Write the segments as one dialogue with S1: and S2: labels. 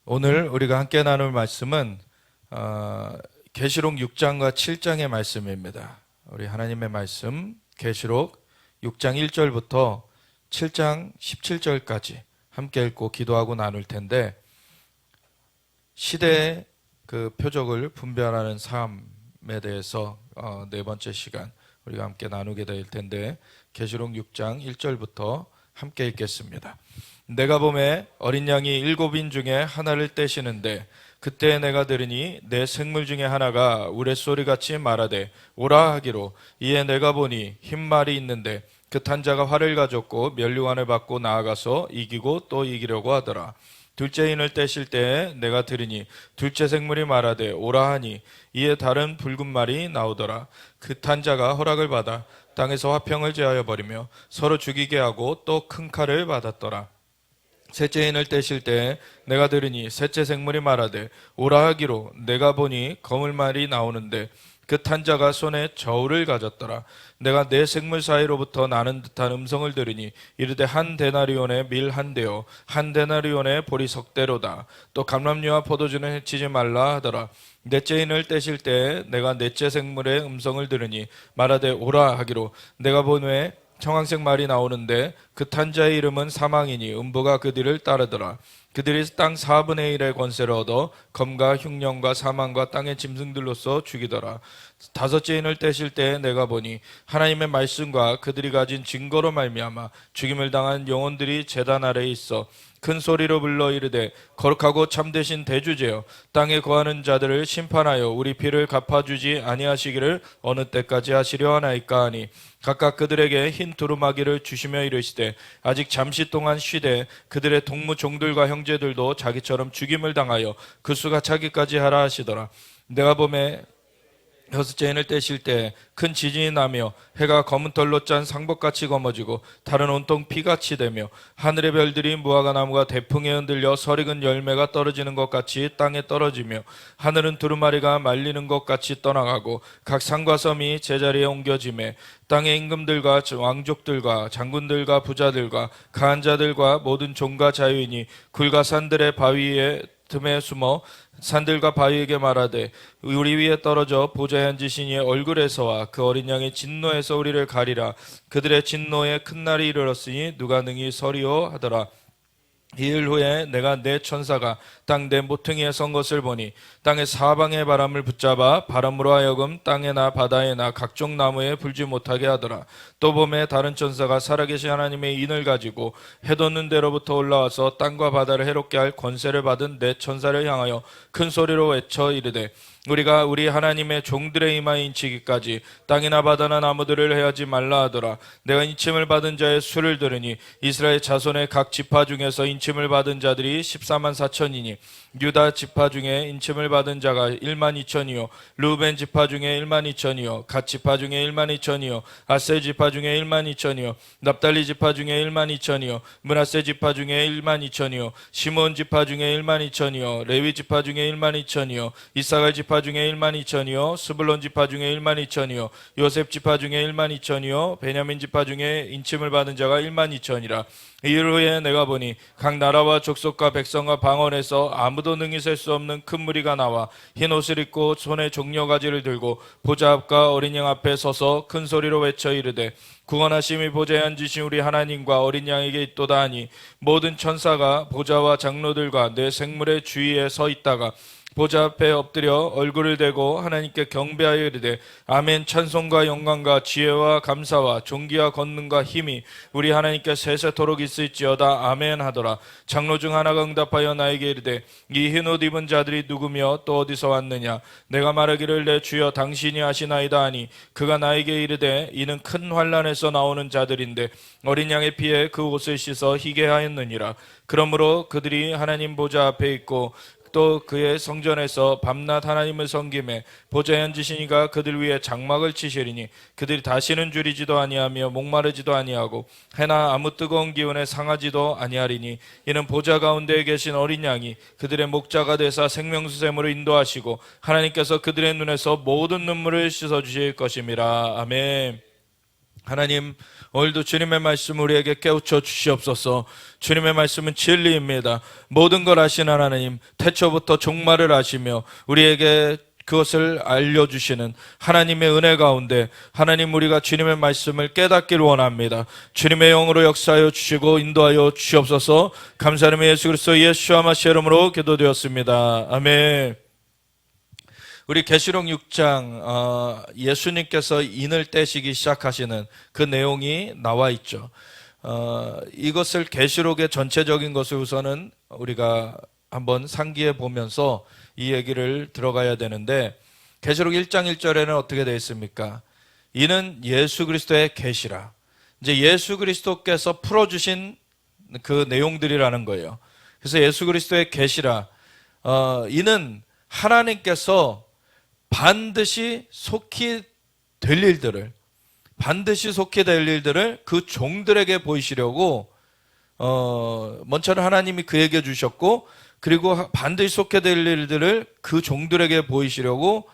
S1: 오늘 우리가 함께 나눌 말씀은 계시록 6장과 7장의 말씀입니다. 우리 하나님의 말씀 계시록 6장 1절부터 7장 17절까지 함께 읽고 기도하고 나눌 텐데, 시대의 그 표적을 분별하는 삶에 대해서 네 번째 시간 우리가 함께 나누게 될 텐데, 계시록 6장 1절부터 함께 읽겠습니다. 내가 보매 어린 양이 7인 중에 하나를 떼시는데, 그때 내가 들으니 내 생물 중에 하나가 우레소리같이 말하되 오라 하기로, 이에 내가 보니 흰 말이 있는데 그 탄 자가 활을 가졌고 면류관을 받고 나아가서 이기고 또 이기려고 하더라. 둘째 인을 떼실 때에 내가 들으니 둘째 생물이 말하되 오라 하니, 이에 다른 붉은 말이 나오더라. 그 탄 자가 허락을 받아 땅에서 화평을 제하여 버리며 서로 죽이게 하고 또 큰 칼을 받았더라. 셋째 인을 떼실 때에 내가 들으니 셋째 생물이 말하되 오라 하기로, 내가 보니 거물 말이 나오는데 그 탄 자가 손에 저울을 가졌더라. 내가 네 생물 사이로부터 나는 듯한 음성을 들으니 이르되 한 데나리온의 밀 한 대요 한 데나리온의 보리 석 대로다. 또 감람류와 포도주는 해치지 말라 하더라. 넷째 인을 떼실 때에 내가 넷째 생물의 음성을 들으니 말하되 오라 하기로, 내가 보매 청황색 말이 나오는데 그 탄 자의 이름은 사망이니 음부가 그들을 따르더라. 그들이 땅 4분의 1의 권세를 얻어 검과 흉년과 사망과 땅의 짐승들로서 죽이더라. 다섯째 인을 떼실 때에 내가 보니 하나님의 말씀과 그들이 가진 증거로 말미암아 죽임을 당한 영혼들이 제단 아래에 있어 큰 소리로 불러 이르되 거룩하고 참되신 대주제여, 땅에 거하는 자들을 심판하여 우리 피를 갚아주지 아니하시기를 어느 때까지 하시려 하나이까 하니, 각각 그들에게 흰 두루마기를 주시며 이르시되 아직 잠시 동안 쉬되 그들의 동무 종들과 형제들도 자기처럼 죽임을 당하여 그 수가 차기까지 하라 하시더라. 내가 보매 여섯째 인을 떼실 때 큰 지진이 나며 해가 검은 털로 짠 상복같이 검어지고 달은 온통 피같이 되며 하늘의 별들이 무화과 나무가 대풍에 흔들려 설익은 열매가 떨어지는 것 같이 땅에 떨어지며 하늘은 두루마리가 말리는 것 같이 떠나가고 각 산과 섬이 제자리에 옮겨지매 땅의 임금들과 왕족들과 장군들과 부자들과 가한 자들과 모든 종과 자유인이 굴과 산들의 바위에 틈에 숨어 산들과 바위에게 말하되 우리 위에 떨어져 보좌에 앉으신 이의 얼굴에서와 그 어린 양의 진노에서 우리를 가리라. 그들의 진노에 큰 날이 이르렀으니 누가 능히 서리오 하더라. 이 일 후에 내가 내 천사가 땅 내 모퉁이에 선 것을 보니 땅의 사방의 바람을 붙잡아 바람으로 하여금 땅에나 바다에나 각종 나무에 불지 못하게 하더라. 또 보매 다른 천사가 살아계신 하나님의 인을 가지고 해돋는 데로부터 올라와서 땅과 바다를 해롭게 할 권세를 받은 내 천사를 향하여 큰 소리로 외쳐 이르되, 우리가 우리 하나님의 종들의 이마에 인치기까지 땅이나 바다나 나무들을 해하지 말라 하더라. 내가 인침을 받은 자의 수를 들으니 이스라엘 자손의 각 지파 중에서 인침을 받은 자들이 14만 4천이니 유다 지파 중에 인침을 받은 자가 1만 2천이요 루벤 지파 중에 1만 2천이요 갓 지파 중에 1만 2천이요 아세 지파 중에 1만 2천이요 납달리 지파 중에 1만 2천이요 므낫세 지파 중에 1만 2천이요 시몬 지파 중에 1만 2천이요 레위 지파 중에 1만 2천이요 이사갈 지파 중에 1만 2천이요 스불론 지파 중에 1만 2천이요 요셉 지파 중에 1만 2천이요 베냐민 지파 중에 인침을 받은 자가 1만 2천이라. 이일 후에 내가 보니 각 나라와 족속과 백성과 방언에서 아무도 능히 셀 수 없는 큰 무리가 나와 흰 옷을 입고 손에 종려가지를 들고 보좌 앞과 어린 양 앞에 서서 큰 소리로 외쳐 이르되, 구원하심이 보좌에 앉으신 우리 하나님과 어린 양에게 있도다 하니, 모든 천사가 보좌와 장로들과 내 생물의 주위에 서 있다가 보좌 앞에 엎드려 얼굴을 대고 하나님께 경배하여 이르되, 아멘. 찬송과 영광과 지혜와 감사와 존귀와 권능과 힘이 우리 하나님께 세세토록 있을지어다. 아멘 하더라. 장로 중 하나가 응답하여 나에게 이르되, 이 흰 옷 입은 자들이 누구며 또 어디서 왔느냐? 내가 말하기를 내 주여 당신이 아시나이다 하니, 그가 나에게 이르되, 이는 큰 환난에서 나오는 자들인데 어린 양의 피에 그 옷을 씻어 희게 하였느니라. 그러므로 그들이 하나님 보좌 앞에 있고 또 그의 성전에서 밤낮 하나님을 섬김에 보좌에 앉으신 이가 그들 위에 장막을 치시리니 그들이 다시는 줄이지도 아니하며 목마르지도 아니하고 해나 아무 뜨거운 기운에 상하지도 아니하리니, 이는 보좌 가운데에 계신 어린 양이 그들의 목자가 되사 생명수샘으로 인도하시고 하나님께서 그들의 눈에서 모든 눈물을 씻어주실 것임이라. 아멘. 하나님, 오늘도 주님의 말씀 우리에게 깨우쳐 주시옵소서. 주님의 말씀은 진리입니다. 모든 걸 아신 하나님, 태초부터 종말을 아시며 우리에게 그것을 알려주시는 하나님의 은혜 가운데 하나님, 우리가 주님의 말씀을 깨닫기를 원합니다. 주님의 영으로 역사하여 주시고 인도하여 주시옵소서. 감사하며 예수 그리스도 예수와 마시아 이름으로 기도드렸습니다. 아멘. 우리 계시록 6장 예수님께서 인을 떼시기 시작하시는 그 내용이 나와 있죠. 이것을 계시록의 전체적인 것을 우선은 우리가 한번 상기해 보면서 이 얘기를 들어가야 되는데, 계시록 1장 1절에는 어떻게 되어 있습니까? 이는 예수 그리스도의 계시라. 이제 예수 그리스도께서 풀어주신 그 내용들이라는 거예요. 그래서 예수 그리스도의 계시라, 이는 하나님께서 반드시 속히 될 일들을 그 종들에게 보이시려고 먼저는 하나님이 그에게 주셨고, 그리고 반드시 속히 될 일들을 그 종들에게 보이시려고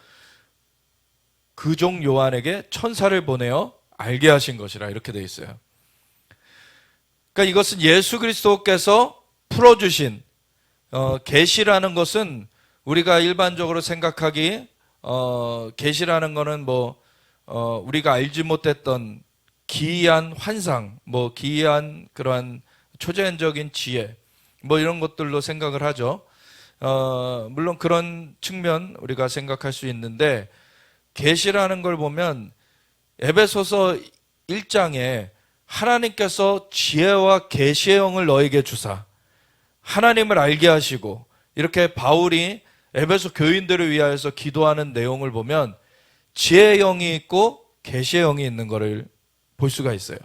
S1: 그 종 요한에게 천사를 보내어 알게 하신 것이라, 이렇게 되어 있어요. 그러니까 이것은 예수 그리스도께서 풀어주신 계시라는 것은, 우리가 일반적으로 생각하기 계시라는 거는 우리가 알지 못했던 기이한 환상, 기이한 그러한 초자연적인 지혜, 이런 것들로 생각을 하죠. 물론 그런 측면 우리가 생각할 수 있는데, 계시라는 걸 보면 에베소서 1장에 하나님께서 지혜와 계시의 영을 너에게 주사 하나님을 알게 하시고, 이렇게 바울이 에베소 교인들을 위하여서 기도하는 내용을 보면 지혜의 영이 있고 계시의 영이 있는 것을 볼 수가 있어요.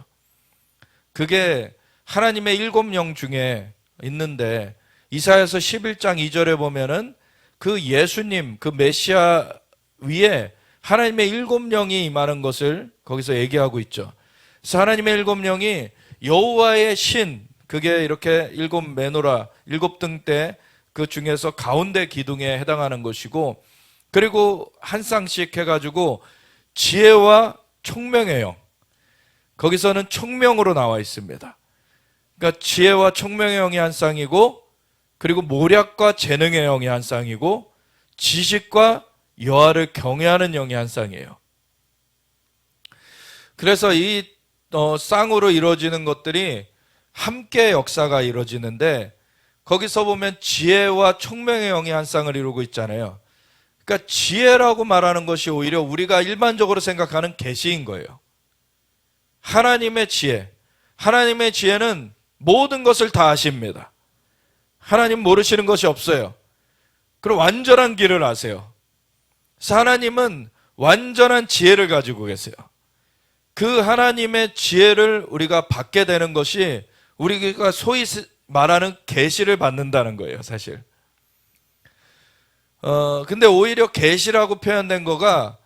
S1: 그게 하나님의 7영 중에 있는데, 이사야서 11장 2절에 보면은 그 예수님, 그 메시아 위에 하나님의 7영이 임하는 것을 거기서 얘기하고 있죠. 그래서 하나님의 7영이 여호와의 신, 그게 이렇게 7 메노라, 7등대 그 중에서 가운데 기둥에 해당하는 것이고, 그리고 한 쌍씩 해가지고 지혜와 총명의 영, 거기서는 총명으로 나와 있습니다. 그러니까 지혜와 총명의 영이 한 쌍이고, 그리고 모략과 재능의 영이 한 쌍이고, 지식과 여호와를 경외하는 영이 한 쌍이에요. 그래서 이 쌍으로 이루어지는 것들이 함께 역사가 이루어지는데, 거기서 보면 지혜와 총명의 영이 한 쌍을 이루고 있잖아요. 그러니까 지혜라고 말하는 것이 오히려 우리가 일반적으로 생각하는 계시인 거예요. 하나님의 지혜, 하나님의 지혜는 모든 것을 다 아십니다. 하나님 모르시는 것이 없어요. 그리고 완전한 길을 아세요. 그래서 하나님은 완전한 지혜를 가지고 계세요. 그 하나님의 지혜를 우리가 받게 되는 것이 우리가 소위 말하는 계시를 받는다는 거예요, 사실. 근데 오히려 계시라고 표현된 거가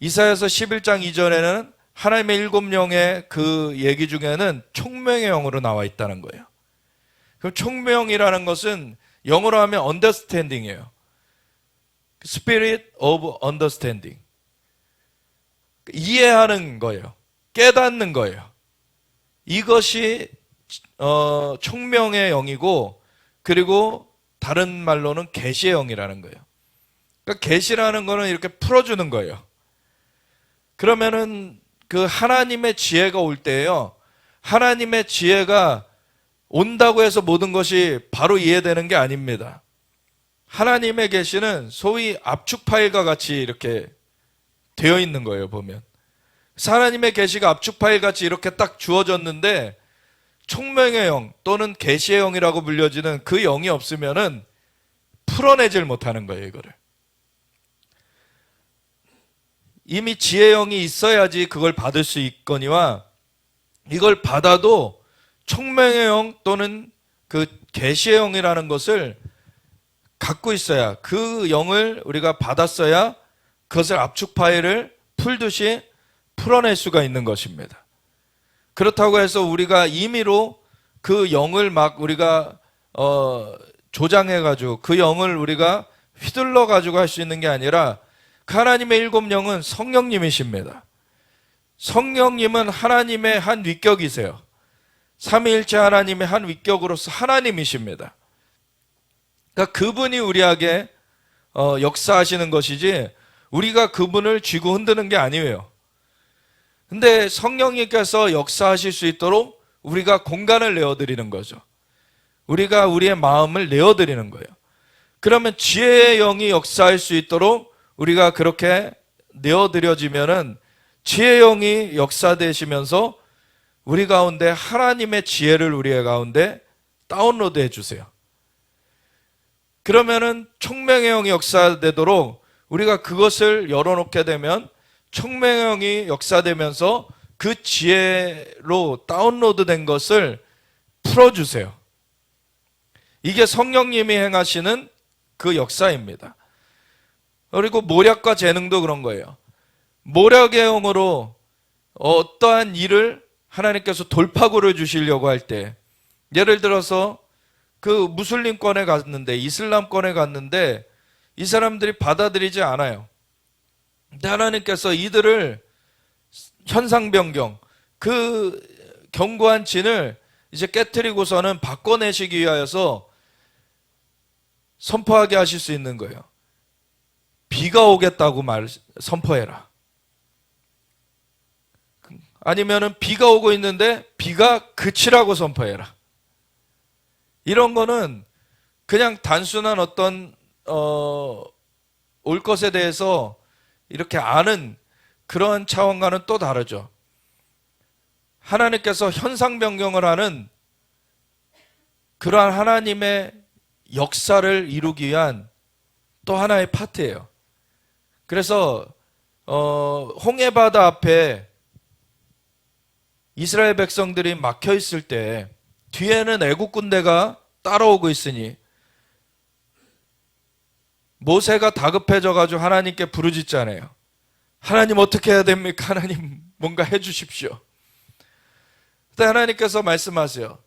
S1: 이사야서 11장 이전에는 하나님의 7영의 그 얘기 중에는 총명의 영으로 나와 있다는 거예요. 그럼 총명이라는 것은 영어로 하면 understanding이에요. Spirit of understanding. 이해하는 거예요. 깨닫는 거예요. 이것이 총명의 영이고, 그리고 다른 말로는 계시의 영이라는 거예요. 그러니까 계시라는 거는 이렇게 풀어주는 거예요. 그러면은 그 하나님의 지혜가 올 때예요, 하나님의 지혜가 온다고 해서 모든 것이 바로 이해되는 게 아닙니다. 하나님의 계시는 소위 압축 파일과 같이 이렇게 되어 있는 거예요, 보면. 그래서 하나님의 계시가 압축 파일 같이 이렇게 딱 주어졌는데, 총명의 영 또는 계시의 영이라고 불려지는 그 영이 없으면은 풀어내질 못하는 거예요, 이거를. 이미 지혜의 영이 있어야지 그걸 받을 수 있거니와, 이걸 받아도 총명의 영 또는 그 계시의 영이라는 것을 갖고 있어야, 그 영을 우리가 받았어야 그것을 압축 파일을 풀듯이 풀어낼 수가 있는 것입니다. 그렇다고 해서 우리가 임의로 그 영을 막 우리가 조장해가지고 그 영을 우리가 휘둘러가지고 할 수 있는 게 아니라, 그 하나님의 7영은 성령님이십니다. 성령님은 하나님의 한 위격이세요. 삼위일체 하나님의 한 위격으로서 하나님이십니다. 그러니까 그분이 우리에게 역사하시는 것이지 우리가 그분을 쥐고 흔드는 게 아니에요. 근데 성령님께서 역사하실 수 있도록 우리가 공간을 내어드리는 거죠. 우리가 우리의 마음을 내어드리는 거예요. 그러면 지혜의 영이 역사할 수 있도록 우리가 그렇게 내어드려지면은 지혜의 영이 역사되시면서 우리 가운데 하나님의 지혜를 우리의 가운데 다운로드 해주세요. 그러면은 총명의 영이 역사되도록 우리가 그것을 열어놓게 되면 총명의 영이 역사되면서 그 지혜로 다운로드된 것을 풀어주세요. 이게 성령님이 행하시는 그 역사입니다. 그리고 모략과 재능도 그런 거예요. 모략의 영으로 어떠한 일을 하나님께서 돌파구를 주시려고 할 때, 예를 들어서 그 무슬림권에 갔는데, 이슬람권에 갔는데 이 사람들이 받아들이지 않아요. 근데 하나님께서 이들을 현상 변경, 그 견고한 진을 이제 깨트리고서는 바꿔내시기 위하여서 선포하게 하실 수 있는 거예요. 비가 오겠다고 선포해라. 아니면은 비가 오고 있는데 비가 그치라고 선포해라. 이런 거는 그냥 단순한 어떤 올 것에 대해서 이렇게 아는 그런 차원과는 또 다르죠. 하나님께서 현상 변경을 하는 그러한 하나님의 역사를 이루기 위한 또 하나의 파트예요. 그래서 홍해바다 앞에 이스라엘 백성들이 막혀 있을 때 뒤에는 애국 군대가 따라오고 있으니 모세가 다급해져 가지고 하나님께 부르짖잖아요. 하나님 어떻게 해야 됩니까? 하나님 뭔가 해 주십시오. 그때 하나님께서 말씀하세요.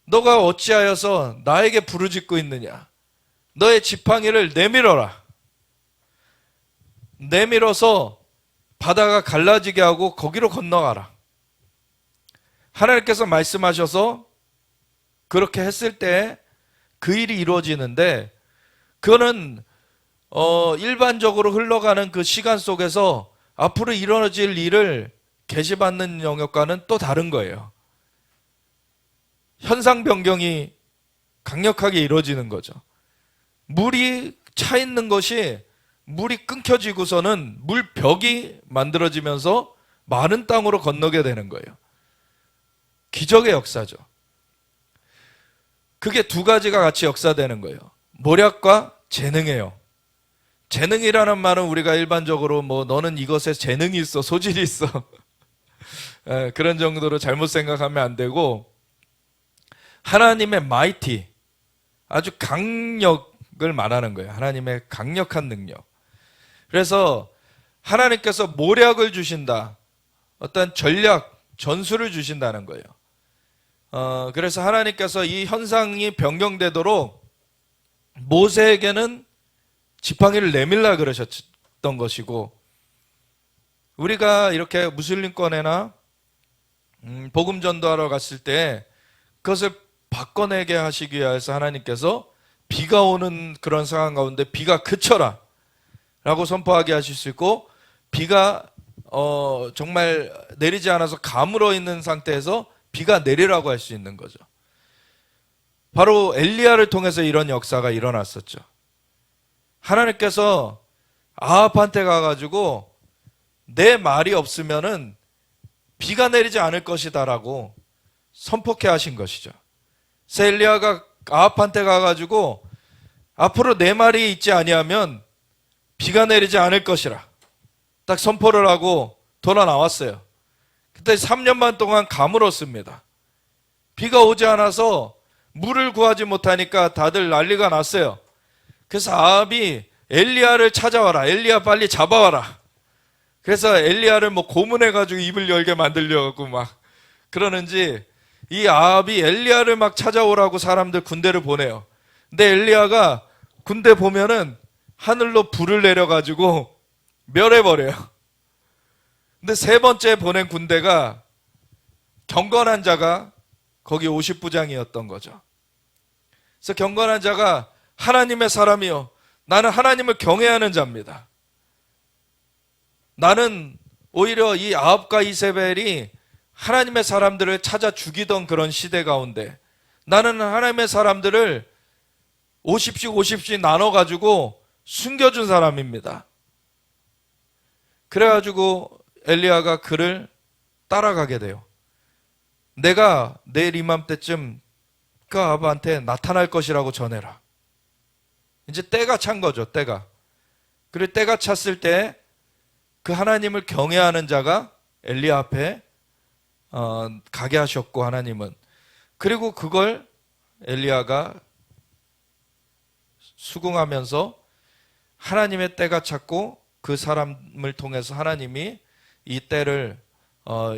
S1: 너가 어찌하여서 나에게 부르짖고 있느냐? 너의 지팡이를 내밀어라. 내밀어서 바다가 갈라지게 하고 거기로 건너가라. 하나님께서 말씀하셔서 그렇게 했을 때 그 일이 이루어지는데, 그거는 일반적으로 흘러가는 그 시간 속에서 앞으로 이루어질 일을 계시받는 영역과는 또 다른 거예요. 현상 변경이 강력하게 이루어지는 거죠. 물이 차 있는 것이 물이 끊겨지고서는 물벽이 만들어지면서 마른 땅으로 건너게 되는 거예요. 기적의 역사죠. 그게 두 가지가 같이 역사되는 거예요. 모략과 재능이에요. 재능이라는 말은 우리가 일반적으로 뭐 너는 이것에 재능이 있어, 소질이 있어 그런 정도로 잘못 생각하면 안 되고, 하나님의 마이티, 아주 강력을 말하는 거예요. 하나님의 강력한 능력. 그래서 하나님께서 모략을 주신다, 어떤 전략, 전술을 주신다는 거예요. 그래서 하나님께서 이 현상이 변경되도록 모세에게는 지팡이를 내밀라 그러셨던 것이고, 우리가 이렇게 무슬림권에나 복음 전도하러 갔을 때 그것을 바꿔내게 하시기 위해서 하나님께서 비가 오는 그런 상황 가운데 비가 그쳐라 라고 선포하게 하실 수 있고, 비가 정말 내리지 않아서 가물어 있는 상태에서 비가 내리라고 할 수 있는 거죠. 바로 엘리야를 통해서 이런 역사가 일어났었죠. 하나님께서 아합한테 가가지고 내 말이 없으면은 비가 내리지 않을 것이다 라고 선포케 하신 것이죠. 그래서 엘리야가 아합한테 가가지고 앞으로 내 말이 있지 아니하면 비가 내리지 않을 것이라 딱 선포를 하고 돌아 나왔어요. 그때 3년 반 동안 가물었습니다. 비가 오지 않아서 물을 구하지 못하니까 다들 난리가 났어요. 그래서 아합이 엘리야를 찾아와라, 엘리야 빨리 잡아와라. 그래서 엘리야를 뭐 고문해가지고 입을 열게 만들려고 막 그러는지 이 아합이 엘리야를 막 찾아오라고 사람들 군대를 보내요. 근데 엘리야가 군대 보면은 하늘로 불을 내려가지고 멸해버려요. 근데 세 번째 보낸 군대가 경건한 자가 거기 50부장이었던 거죠. 그래서 경건한 자가 하나님의 사람이요, 나는 하나님을 경외하는 자입니다. 나는 오히려 이 아합과 이세벨이 하나님의 사람들을 찾아 죽이던 그런 시대 가운데 나는 하나님의 사람들을 50씩 나눠가지고 숨겨준 사람입니다. 그래가지고 엘리야가 그를 따라가게 돼요. 내가 내일 이맘때쯤 그 아합한테 나타날 것이라고 전해라. 이제 때가 찬 거죠, 때가. 그리고 때가 찼을 때 그 하나님을 경외하는 자가 엘리야 앞에 가게 하셨고, 하나님은. 그리고 그걸 엘리야가 수긍하면서 하나님의 때가 찼고 그 사람을 통해서 하나님이 이 때를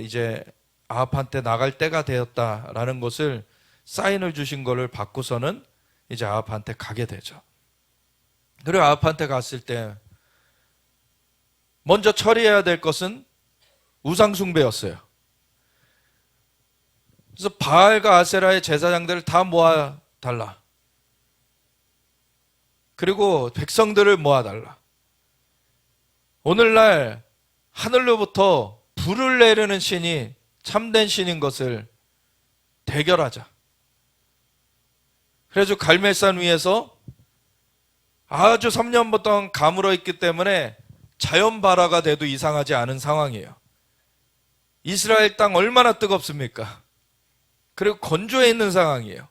S1: 이제 아합한테 나갈 때가 되었다라는 것을 사인을 주신 것을 받고서는 이제 아합한테 가게 되죠. 그리고 아합한테 갔을 때 먼저 처리해야 될 것은 우상숭배였어요. 그래서 바알과 아세라의 제사장들을 다 모아달라. 그리고 백성들을 모아달라. 오늘날 하늘로부터 불을 내리는 신이 참된 신인 것을 대결하자. 그래서 갈멜산 위에서 아주 3년부터 가물어 있기 때문에 자연 발화가 돼도 이상하지 않은 상황이에요. 이스라엘 땅 얼마나 뜨겁습니까? 그리고 건조해 있는 상황이에요.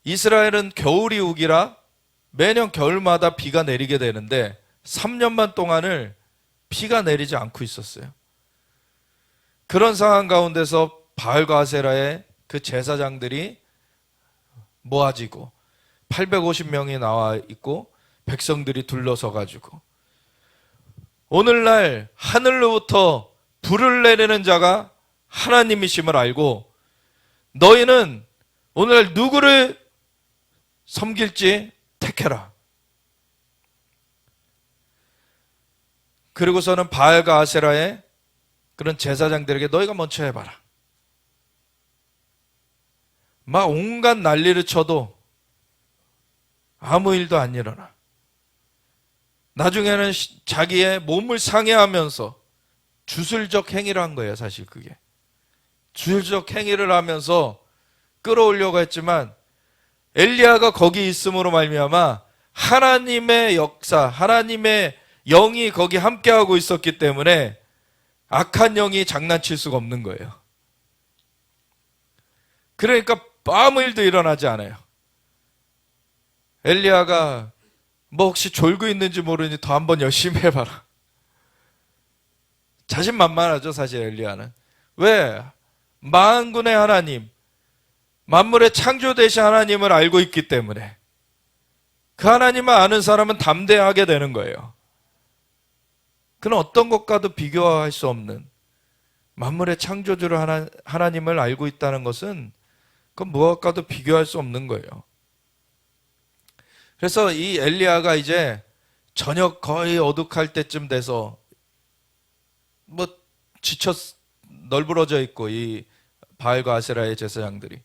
S1: 이스라엘은 겨울이 우기라 매년 겨울마다 비가 내리게 되는데 3년만 동안을 비가 내리지 않고 있었어요. 그런 상황 가운데서 바알과 아세라의 그 제사장들이 모아지고 850명이 나와 있고 백성들이 둘러서 가지고 오늘날 하늘로부터 불을 내리는 자가 하나님이심을 알고 너희는 오늘 누구를 섬길지 택해라. 그리고서는 바알과 아세라의 그런 제사장들에게 너희가 먼저 해봐라. 막 온갖 난리를 쳐도 아무 일도 안 일어나. 나중에는 자기의 몸을 상해하면서 주술적 행위를 한 거예요, 사실 그게. 주술적 행위를 하면서 끌어오려고 했지만 엘리야가 거기 있음으로 말미암아 하나님의 역사, 하나님의 영이 거기 함께하고 있었기 때문에 악한 영이 장난칠 수가 없는 거예요. 그러니까 아무 일도 일어나지 않아요. 엘리야가 뭐 혹시 졸고 있는지 모르니 더 한번 열심히 해봐라. 자신만만하죠, 사실 엘리야는. 왜? 만군의 하나님, 만물의 창조되신 하나님을 알고 있기 때문에 그 하나님을 아는 사람은 담대하게 되는 거예요. 그는 어떤 것과도 비교할 수 없는 만물의 창조주를 하나님을 알고 있다는 것은 그건 무엇과도 비교할 수 없는 거예요. 그래서 이 엘리야가 이제 저녁 거의 어둑할 때쯤 돼서 뭐 지쳐 널브러져 있고 이 바알과 아세라의 제사장들이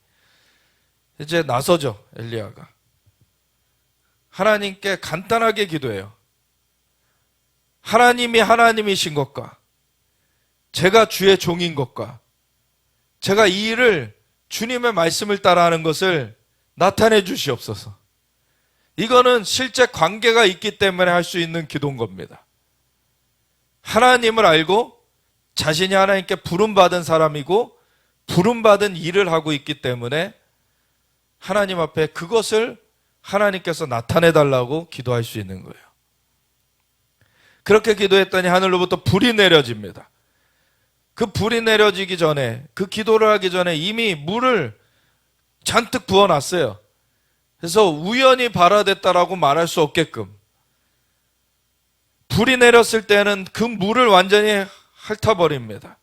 S1: 이제 나서죠. 엘리야가 하나님께 간단하게 기도해요. 하나님이 하나님이신 것과 제가 주의 종인 것과 제가 이 일을 주님의 말씀을 따라하는 것을 나타내 주시옵소서. 이거는 실제 관계가 있기 때문에 할 수 있는 기도인 겁니다. 하나님을 알고 자신이 하나님께 부름받은 사람이고 부름받은 일을 하고 있기 때문에 하나님 앞에 그것을 하나님께서 나타내달라고 기도할 수 있는 거예요. 그렇게 기도했더니 하늘로부터 불이 내려집니다. 그 불이 내려지기 전에, 그 기도를 하기 전에 이미 물을 잔뜩 부어놨어요. 그래서 우연히 발화됐다라고 말할 수 없게끔 불이 내렸을 때는 그 물을 완전히 핥아버립니다.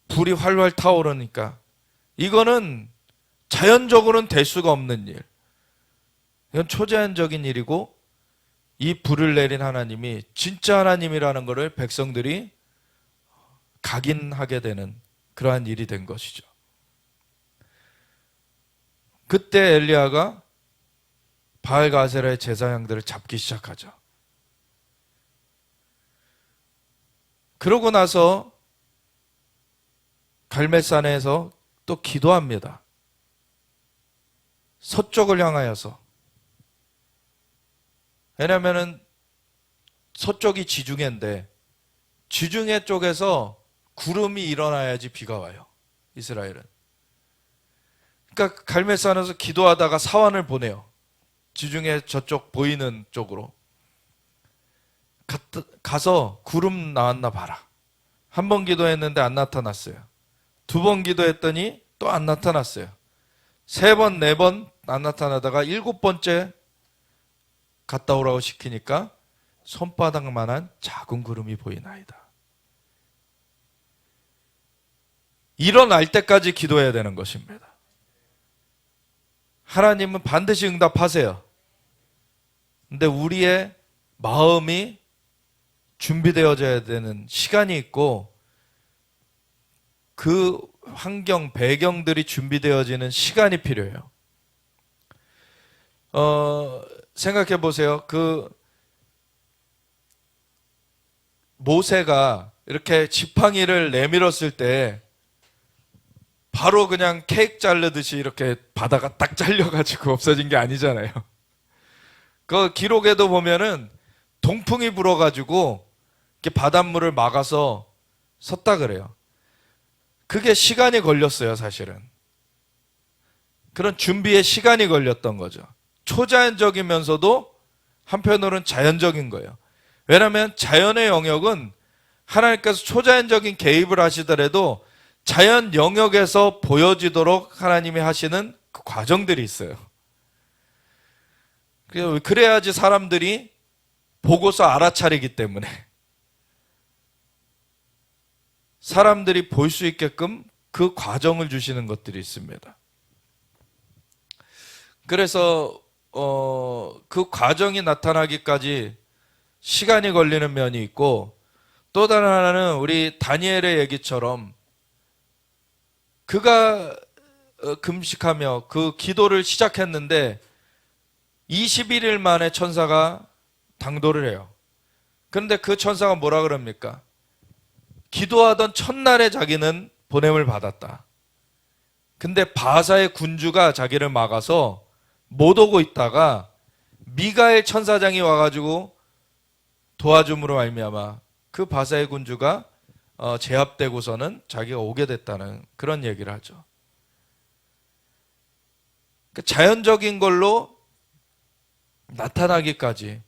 S1: 불이 활활 타오르니까 이거는 자연적으로는 될 수가 없는 일. 이건 초자연적인 일이고 이 불을 내린 하나님이 진짜 하나님이라는 것을 백성들이 각인하게 되는 그러한 일이 된 것이죠. 그때 엘리야가 바알과 아세라의 제사장들을 잡기 시작하죠. 그러고 나서 갈멜산에서 또 기도합니다. 서쪽을 향하여서. 왜냐하면 서쪽이 지중해인데 지중해 쪽에서 구름이 일어나야지 비가 와요. 이스라엘은. 그러니까 갈멜산에서 기도하다가 사환을 보내요. 지중해 저쪽 보이는 쪽으로. 가서 구름 나왔나 봐라. 한 번 기도했는데 안 나타났어요. 두 번 기도했더니 또 안 나타났어요. 세 번, 네 번 안 나타나다가 일곱 번째 갔다 오라고 시키니까 손바닥만한 작은 구름이 보이나이다. 일어날 때까지 기도해야 되는 것입니다. 하나님은 반드시 응답하세요. 근데 우리의 마음이 준비되어져야 되는 시간이 있고 그 환경, 배경들이 준비되어지는 시간이 필요해요. 생각해 보세요. 그 모세가 이렇게 지팡이를 내밀었을 때 바로 그냥 케이크 자르듯이 이렇게 바다가 딱 잘려가지고 없어진 게 아니잖아요. 그 기록에도 보면은 동풍이 불어가지고 이렇게 바닷물을 막아서 섰다 그래요. 그게 시간이 걸렸어요, 사실은. 그런 준비에 시간이 걸렸던 거죠. 초자연적이면서도 한편으로는 자연적인 거예요. 왜냐하면 자연의 영역은 하나님께서 초자연적인 개입을 하시더라도 자연 영역에서 보여지도록 하나님이 하시는 그 과정들이 있어요. 그래야지 사람들이 보고서 알아차리기 때문에 사람들이 볼 수 있게끔 그 과정을 주시는 것들이 있습니다. 그래서 그 과정이 나타나기까지 시간이 걸리는 면이 있고 또 다른 하나는 우리 다니엘의 얘기처럼 그가 금식하며 그 기도를 시작했는데 21일 만에 천사가 당도를 해요. 그런데 그 천사가 뭐라 그럽니까? 기도하던 첫날에 자기는 보냄을 받았다. 근데 바사의 군주가 자기를 막아서 못 오고 있다가 미가엘 천사장이 와가지고 도와줌으로 말미암아 그 바사의 군주가 제압되고서는 자기가 오게 됐다는 그런 얘기를 하죠. 자연적인 걸로 나타나기까지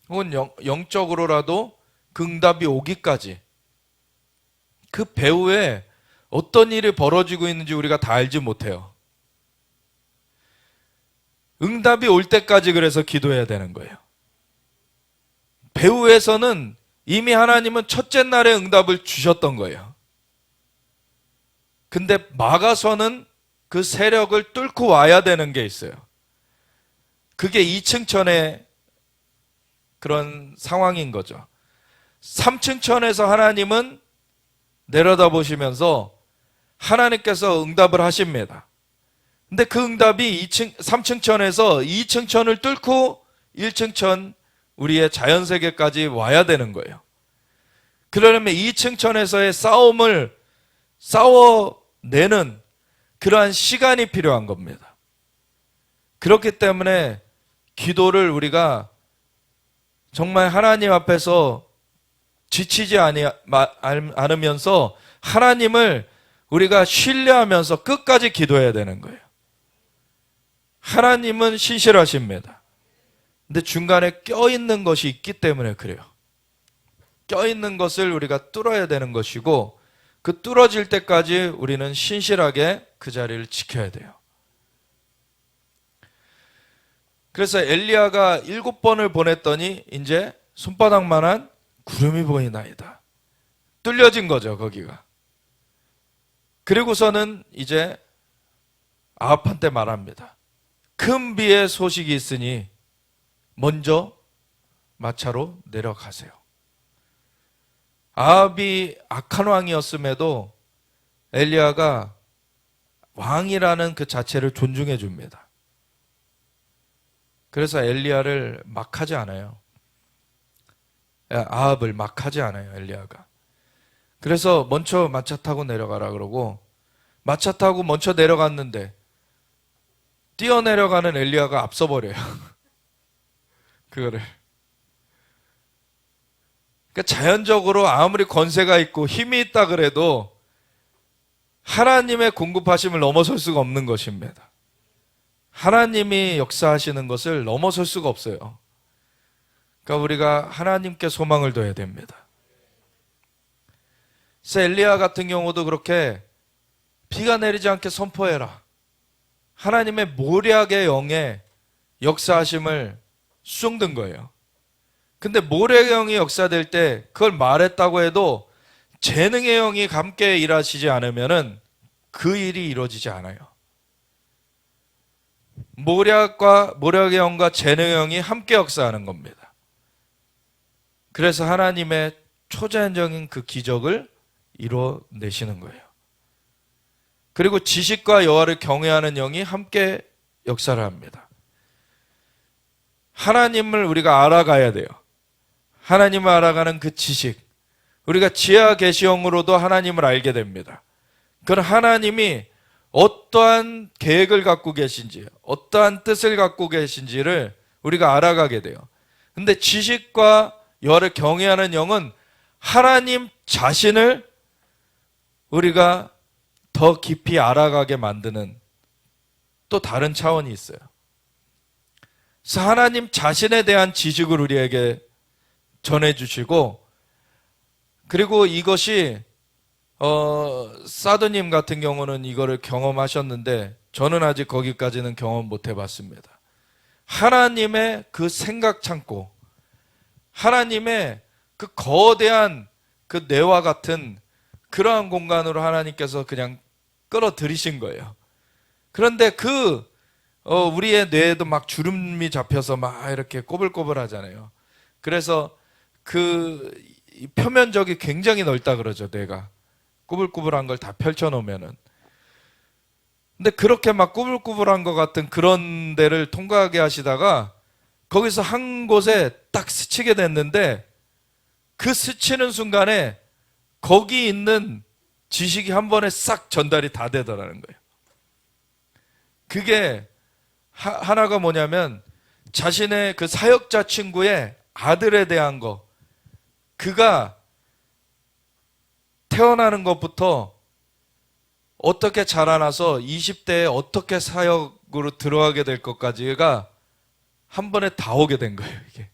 S1: 혹은 영적으로라도 그 응답이 오기까지 그 배후에 어떤 일이 벌어지고 있는지 우리가 다 알지 못해요. 응답이 올 때까지 그래서 기도해야 되는 거예요. 배후에서는 이미 하나님은 첫째 날에 응답을 주셨던 거예요. 근데 막아서는 그 세력을 뚫고 와야 되는 게 있어요. 그게 2층 천의 그런 상황인 거죠. 3층 천에서 하나님은 내려다보시면서 하나님께서 응답을 하십니다. 근데 그 응답이 3층 천에서 2층 천을 뚫고 1층 천 우리의 자연세계까지 와야 되는 거예요. 그러려면 2층 천에서의 싸움을 싸워내는 그러한 시간이 필요한 겁니다. 그렇기 때문에 기도를 우리가 정말 하나님 앞에서 지치지 않으면서 하나님을 우리가 신뢰하면서 끝까지 기도해야 되는 거예요. 하나님은 신실하십니다. 근데 중간에 껴있는 것이 있기 때문에 그래요. 껴있는 것을 우리가 뚫어야 되는 것이고 그 뚫어질 때까지 우리는 신실하게 그 자리를 지켜야 돼요. 그래서 엘리야가 7번을 보냈더니 이제 손바닥만한 구름이 보이나이다. 뚫려진 거죠, 거기가. 그리고서는 이제 아합한테 말합니다. 큰 비의 소식이 있으니 먼저 마차로 내려가세요. 아합이 악한 왕이었음에도 엘리야가 왕이라는 그 자체를 존중해 줍니다. 그래서 엘리야를 막 하지 않아요. 아합을 막 하지 않아요, 엘리야가. 그래서 먼저 마차 타고 내려가라 그러고, 마차 타고 먼저 내려갔는데 뛰어내려가는 엘리야가 앞서 버려요. 그거를. 그러니까 자연적으로 아무리 권세가 있고 힘이 있다 그래도 하나님의 공급하심을 넘어설 수가 없는 것입니다. 하나님이 역사하시는 것을 넘어설 수가 없어요. 그러니까 우리가 하나님께 소망을 둬야 됩니다. 그래서 엘리야 같은 경우도 그렇게 비가 내리지 않게 선포해라. 하나님의 모략의 영에 역사하심을 수종든 거예요. 근데 모략의 영이 역사될 때 그걸 말했다고 해도 재능의 영이 함께 일하시지 않으면은 그 일이 이루어지지 않아요. 모략의 영과 재능의 영이 함께 역사하는 겁니다. 그래서 하나님의 초자연적인 그 기적을 이뤄내시는 거예요. 그리고 지식과 여호와를 경외하는 영이 함께 역사를 합니다. 하나님을 우리가 알아가야 돼요. 하나님을 알아가는 그 지식, 우리가 지혜와 계시형으로도 하나님을 알게 됩니다. 그런 하나님이 어떠한 계획을 갖고 계신지, 어떠한 뜻을 갖고 계신지를 우리가 알아가게 돼요. 근데 지식과 여호와를 경외하는 영은 하나님 자신을 우리가 더 깊이 알아가게 만드는 또 다른 차원이 있어요. 그래서 하나님 자신에 대한 지식을 우리에게 전해주시고, 그리고 이것이 사도님 같은 경우는 이거를 경험하셨는데 저는 아직 거기까지는 경험 못 해봤습니다. 하나님의 그 생각 창고, 하나님의 그 거대한 그 뇌와 같은 그러한 공간으로 하나님께서 그냥 끌어들이신 거예요. 그런데 우리의 뇌에도 막 주름이 잡혀서 막 이렇게 꼬불꼬불 하잖아요. 그래서 그 표면적이 굉장히 넓다 그러죠, 뇌가. 꾸불꾸불한 걸 다 펼쳐놓으면은. 근데 그렇게 막 꾸불꾸불한 것 같은 그런 데를 통과하게 하시다가 거기서 한 곳에 딱 스치게 됐는데 그 스치는 순간에 거기 있는 지식이 한 번에 싹 전달이 다 되더라는 거예요. 그게 하나가 뭐냐면 자신의 그 사역자 친구의 아들에 대한 거, 그가 태어나는 것부터 어떻게 자라나서 20대에 어떻게 사역으로 들어가게 될 것까지가 한 번에 다 오게 된 거예요, 이게.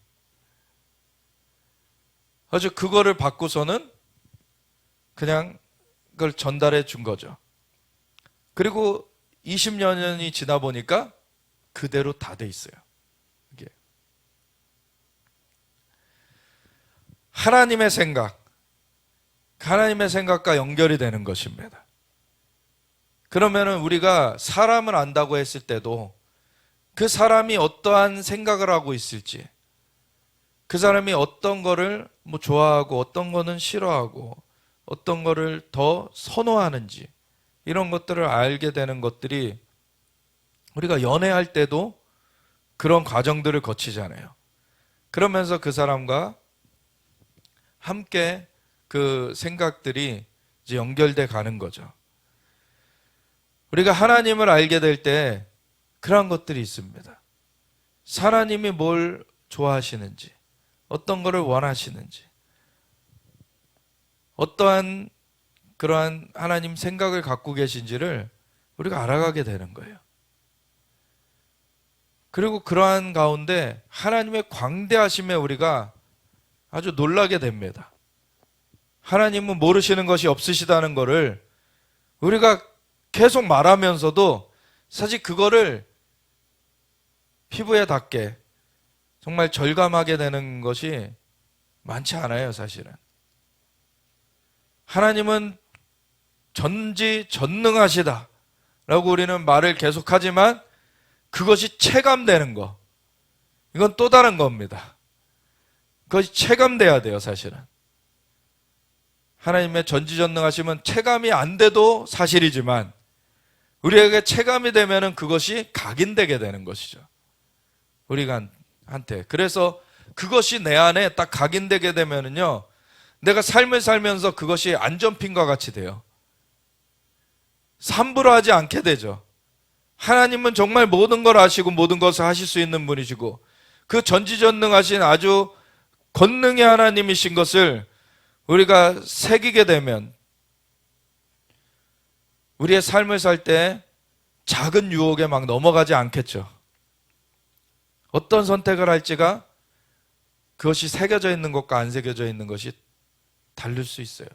S1: 아주 그거를 받고서는 그냥 그걸 전달해 준 거죠. 그리고 20년이 지나 보니까 그대로 다 돼 있어요. 이게. 하나님의 생각과 연결이 되는 것입니다. 그러면은 우리가 사람을 안다고 했을 때도 그 사람이 어떠한 생각을 하고 있을지, 그 사람이 어떤 거를 뭐 좋아하고 어떤 거는 싫어하고 어떤 거를 더 선호하는지, 이런 것들을 알게 되는 것들이 우리가 연애할 때도 그런 과정들을 거치잖아요. 그러면서 그 사람과 함께 그 생각들이 이제 연결돼 가는 거죠. 우리가 하나님을 알게 될 때 그런 것들이 있습니다. 하나님이 뭘 좋아하시는지, 어떤 거를 원하시는지, 어떠한 그러한 하나님 생각을 갖고 계신지를 우리가 알아가게 되는 거예요. 그리고 그러한 가운데 하나님의 광대하심에 우리가 아주 놀라게 됩니다. 하나님은 모르시는 것이 없으시다는 것을 우리가 계속 말하면서도 사실 그거를 피부에 닿게 정말 절감하게 되는 것이 많지 않아요, 사실은. 하나님은 전지전능하시다 라고 우리는 말을 계속하지만 그것이 체감되는 거, 이건 또 다른 겁니다. 그것이 체감돼야 돼요, 사실은. 하나님의 전지전능하심은 체감이 안 돼도 사실이지만 우리에게 체감이 되면은 그것이 각인되게 되는 것이죠. 우리가 한테. 그래서 그것이 내 안에 딱 각인되게 되면은요, 내가 삶을 살면서 그것이 안전핀과 같이 돼요. 함부로 하지 않게 되죠. 하나님은 정말 모든 걸 아시고 모든 것을 하실 수 있는 분이시고 그 전지전능하신 아주 권능의 하나님이신 것을 우리가 새기게 되면 우리의 삶을 살 때 작은 유혹에 막 넘어가지 않겠죠. 어떤 선택을 할지가 그것이 새겨져 있는 것과 안 새겨져 있는 것이 다를 수 있어요.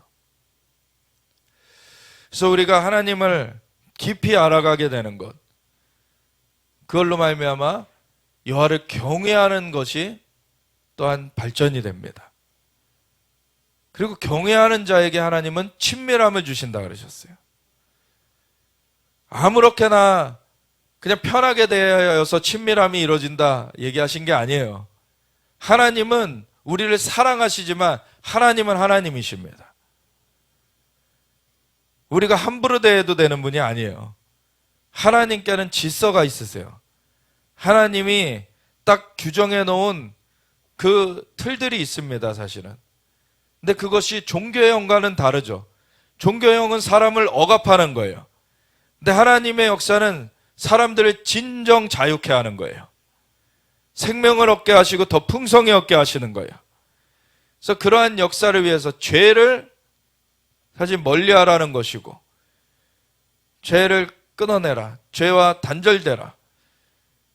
S1: 그래서 우리가 하나님을 깊이 알아가게 되는 것, 그걸로 말미암아 여호와를 경외하는 것이 또한 발전이 됩니다. 그리고 경외하는 자에게 하나님은 친밀함을 주신다 그러셨어요. 아무렇게나 그냥 편하게 대하여서 친밀함이 이루어진다 얘기하신 게 아니에요. 하나님은 우리를 사랑하시지만 하나님은 하나님이십니다. 우리가 함부로 대해도 되는 분이 아니에요. 하나님께는 질서가 있으세요. 하나님이 딱 규정해 놓은 그 틀들이 있습니다, 사실은. 근데 그것이 종교형과는 다르죠. 종교형은 사람을 억압하는 거예요. 근데 하나님의 역사는 사람들을 진정 자유케 하는 거예요. 생명을 얻게 하시고 더 풍성히 얻게 하시는 거예요. 그래서 그러한 역사를 위해서 죄를 사실 멀리하라는 것이고, 죄를 끊어내라, 죄와 단절되라,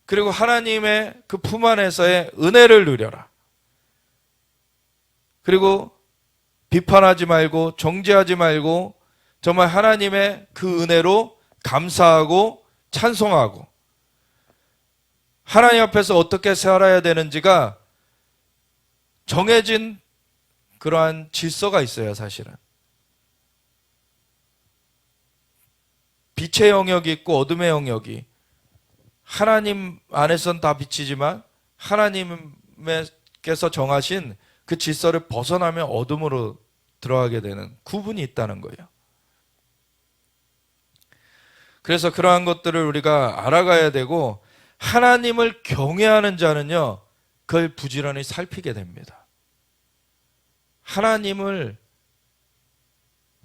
S1: 그리고 하나님의 그 품 안에서의 은혜를 누려라, 그리고 비판하지 말고 정죄하지 말고 정말 하나님의 그 은혜로 감사하고 찬송하고 하나님 앞에서 어떻게 살아야 되는지가 정해진 그러한 질서가 있어요, 사실은. 빛의 영역이 있고 어둠의 영역이, 하나님 안에선 다 빛이지만 하나님께서 정하신 그 질서를 벗어나면 어둠으로 들어가게 되는 구분이 있다는 거예요. 그래서 그러한 것들을 우리가 알아가야 되고, 하나님을 경외하는 자는요, 그걸 부지런히 살피게 됩니다. 하나님을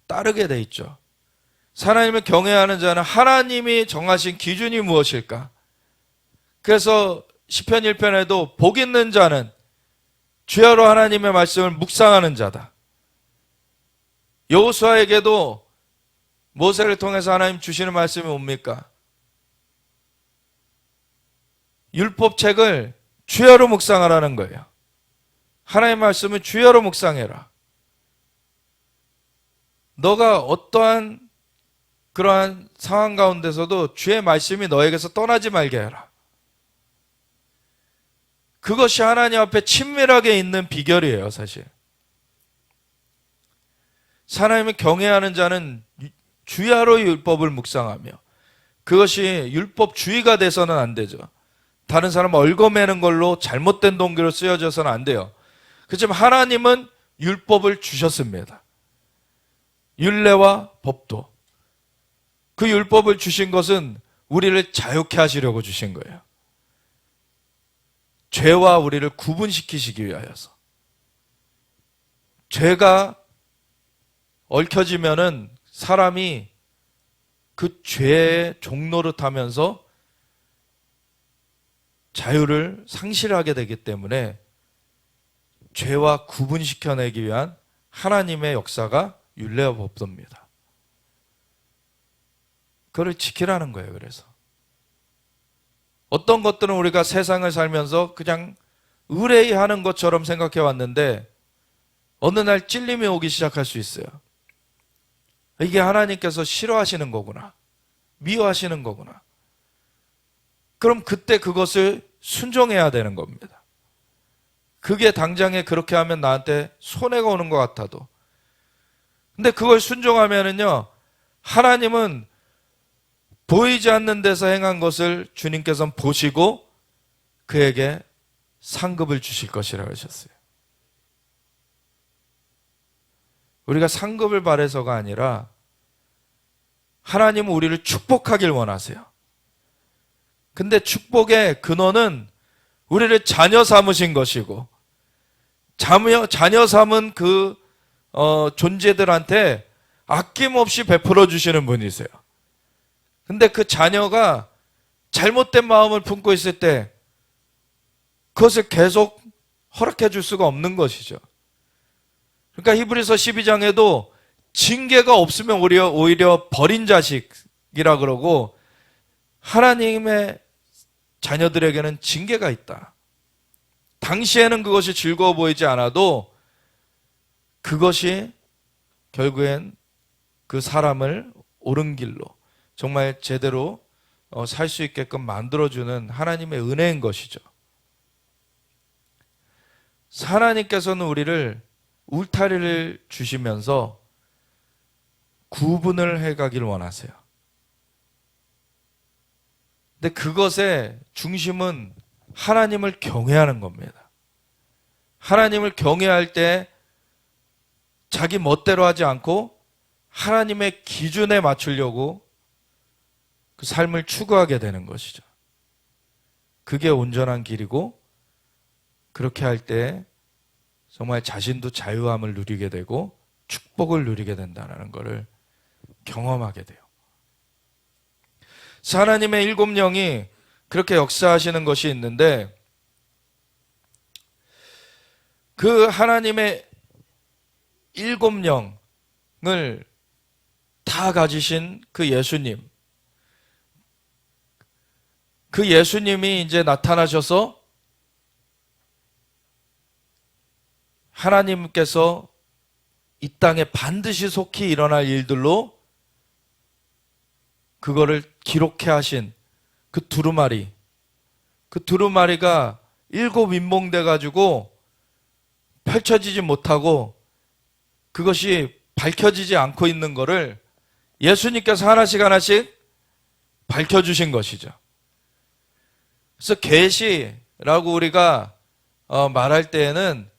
S1: 따르게 돼 있죠. 하나님을 경외하는 자는 하나님이 정하신 기준이 무엇일까? 그래서 시편 1편에도 복 있는 자는 주야로 하나님의 말씀을 묵상하는 자다. 여호수아에게도 모세를 통해서 하나님 주시는 말씀이 뭡니까? 율법책을 주야로 묵상하라는 거예요. 하나님의 말씀을 주야로 묵상해라. 너가 어떠한 그러한 상황 가운데서도 주의 말씀이 너에게서 떠나지 말게 해라. 그것이 하나님 앞에 친밀하게 있는 비결이에요, 사실. 하나님을 경외하는 자는 주야로 율법을 묵상하며, 그것이 율법주의가 돼서는 안 되죠. 다른 사람 얽어매는 걸로 잘못된 동기로 쓰여져서는 안 돼요. 그렇지만 하나님은 율법을 주셨습니다. 율례와 법도. 그 율법을 주신 것은 우리를 자유케 하시려고 주신 거예요. 죄와 우리를 구분시키시기 위하여서. 죄가 얽혀지면은 사람이 그 죄의 종노릇하면서 자유를 상실하게 되기 때문에 죄와 구분시켜내기 위한 하나님의 역사가 율례와 법도입니다. 그걸 지키라는 거예요. 그래서 어떤 것들은 우리가 세상을 살면서 그냥 의뢰하는 것처럼 생각해 왔는데 어느 날 찔림이 오기 시작할 수 있어요. 이게 하나님께서 싫어하시는 거구나, 미워하시는 거구나. 그럼 그때 그것을 순종해야 되는 겁니다. 그게 당장에 그렇게 하면 나한테 손해가 오는 것 같아도. 근데 그걸 순종하면은요, 하나님은 보이지 않는 데서 행한 것을 주님께서는 보시고 그에게 상급을 주실 것이라고 하셨어요. 우리가 상급을 바래서가 아니라 하나님은 우리를 축복하길 원하세요. 근데 축복의 근원은 우리를 자녀 삼으신 것이고, 자녀 삼은 그 존재들한테 아낌없이 베풀어 주시는 분이세요. 근데 그 자녀가 잘못된 마음을 품고 있을 때 그것을 계속 허락해 줄 수가 없는 것이죠. 그러니까 히브리서 12장에도 징계가 없으면 오히려 버린 자식이라 그러고, 하나님의 자녀들에게는 징계가 있다. 당시에는 그것이 즐거워 보이지 않아도 그것이 결국엔 그 사람을 옳은 길로 정말 제대로 살 수 있게끔 만들어주는 하나님의 은혜인 것이죠. 하나님께서는 우리를 울타리를 주시면서 구분을 해가길 원하세요. 근데 그것의 중심은 하나님을 경외하는 겁니다. 하나님을 경외할 때 자기 멋대로 하지 않고 하나님의 기준에 맞추려고 그 삶을 추구하게 되는 것이죠. 그게 온전한 길이고, 그렇게 할 때 정말 자신도 자유함을 누리게 되고 축복을 누리게 된다는 것을 경험하게 돼요. 하나님의 일곱 영이 그렇게 역사하시는 것이 있는데, 그 하나님의 일곱 영을 다 가지신 그 예수님, 그 예수님이 이제 나타나셔서 하나님께서 이 땅에 반드시 속히 일어날 일들로 그거를 기록해 하신 그 두루마리, 그 두루마리가 일곱 인봉돼 가지고 펼쳐지지 못하고 그것이 밝혀지지 않고 있는 거를 예수님께서 하나씩 하나씩 밝혀주신 것이죠. 그래서 계시라고 우리가 말할 때에는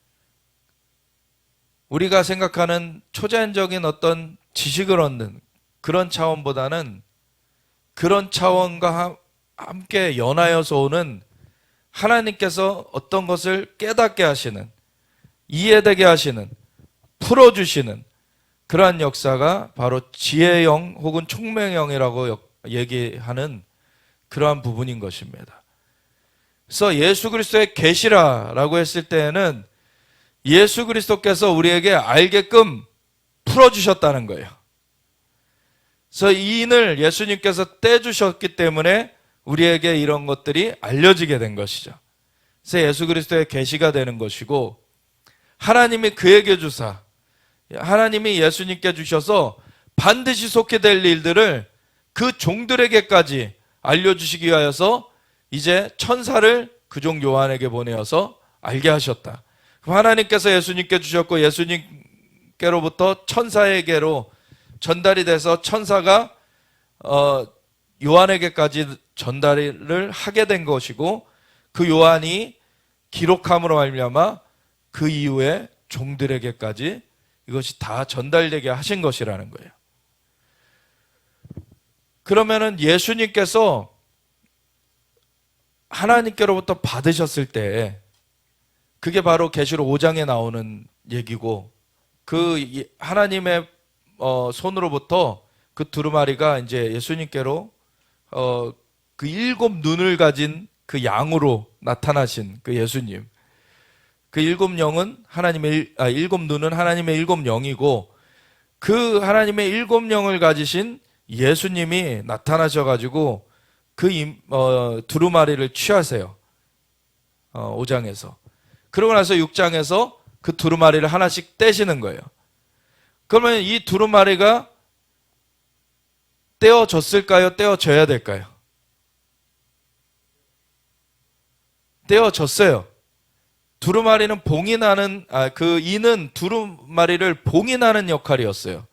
S1: 우리가 생각하는 초자연적인 어떤 지식을 얻는 그런 차원보다는 그런 차원과 함께 연하여서 오는 하나님께서 어떤 것을 깨닫게 하시는, 이해되게 하시는, 풀어주시는 그러한 역사가 바로 지혜영 혹은 총명영이라고 얘기하는 그러한 부분인 것입니다. 그래서 예수 그리스도의 계시라라고 했을 때에는 예수 그리스도께서 우리에게 알게끔 풀어주셨다는 거예요. 그래서 이 인을 예수님께서 떼주셨기 때문에 우리에게 이런 것들이 알려지게 된 것이죠. 그래서 예수 그리스도의 계시가 되는 것이고, 하나님이 그에게 주사, 하나님이 예수님께 주셔서 반드시 속히 될 일들을 그 종들에게까지 알려주시기 위하여서 이제 천사를 그 종 요한에게 보내어서 알게 하셨다. 하나님께서 예수님께 주셨고, 예수님께로부터 천사에게로 전달이 돼서 천사가 요한에게까지 전달을 하게 된 것이고, 그 요한이 기록함으로 말미암아 그 이후에 종들에게까지 이것이 다 전달되게 하신 것이라는 거예요. 그러면은 예수님께서 하나님께로부터 받으셨을 때, 그게 바로 계시록 5장에 나오는 얘기고, 그 하나님의 손으로부터 그 두루마리가 이제 예수님께로 그 일곱 눈을 가진 그 양으로 나타나신 그 예수님, 그 일곱 영은 일곱 눈은 하나님의 일곱 영이고, 그 하나님의 일곱 영을 가지신 예수님이 나타나셔가지고 그 두루마리를 취하세요. 5장에서. 그러고 나서 6장에서 그 두루마리를 하나씩 떼시는 거예요. 그러면 이 두루마리가 떼어졌을까요? 떼어져야 될까요? 떼어졌어요. 두루마리는 봉인하는, 그 이는 두루마리를 봉인하는 역할이었어요.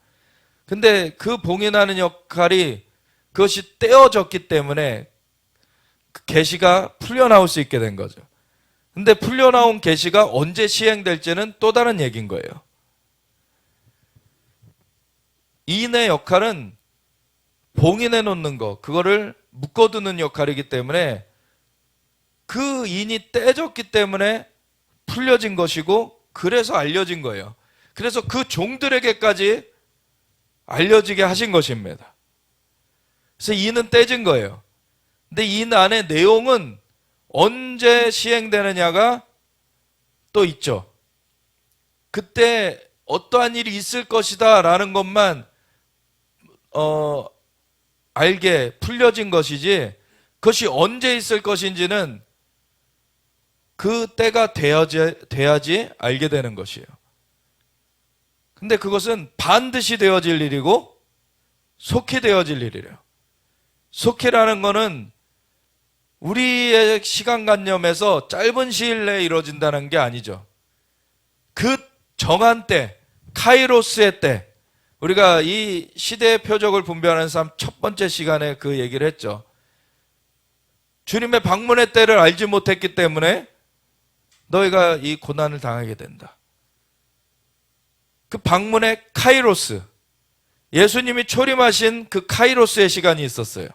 S1: 근데 그 봉인하는 역할이 그것이 떼어졌기 때문에 그 계시가 풀려나올 수 있게 된 거죠. 근데 풀려나온 계시가 언제 시행될지는 또 다른 얘기인 거예요. 이인의 역할은 봉인해 놓는 거, 그거를 묶어두는 역할이기 때문에 그 인이 떼졌기 때문에 풀려진 것이고, 그래서 알려진 거예요. 그래서 그 종들에게까지 알려지게 하신 것입니다. 그래서 인은 떼진 거예요. 근데 인 안에 내용은 언제 시행되느냐가 또 있죠. 그때 어떠한 일이 있을 것이다 라는 것만 알게 풀려진 것이지, 그것이 언제 있을 것인지는 그 때가 돼야지 알게 되는 것이에요. 근데 그것은 반드시 되어질 일이고 속히 되어질 일이래요. 속히라는 거는 우리의 시간관념에서 짧은 시일 내에 이루어진다는 게 아니죠. 그 정한 때, 카이로스의 때, 우리가 이 시대의 표적을 분별하는 삶 첫 번째 시간에 그 얘기를 했죠. 주님의 방문의 때를 알지 못했기 때문에 너희가 이 고난을 당하게 된다. 그 방문의 카이로스, 예수님이 초림하신 그 카이로스의 시간이 있었어요.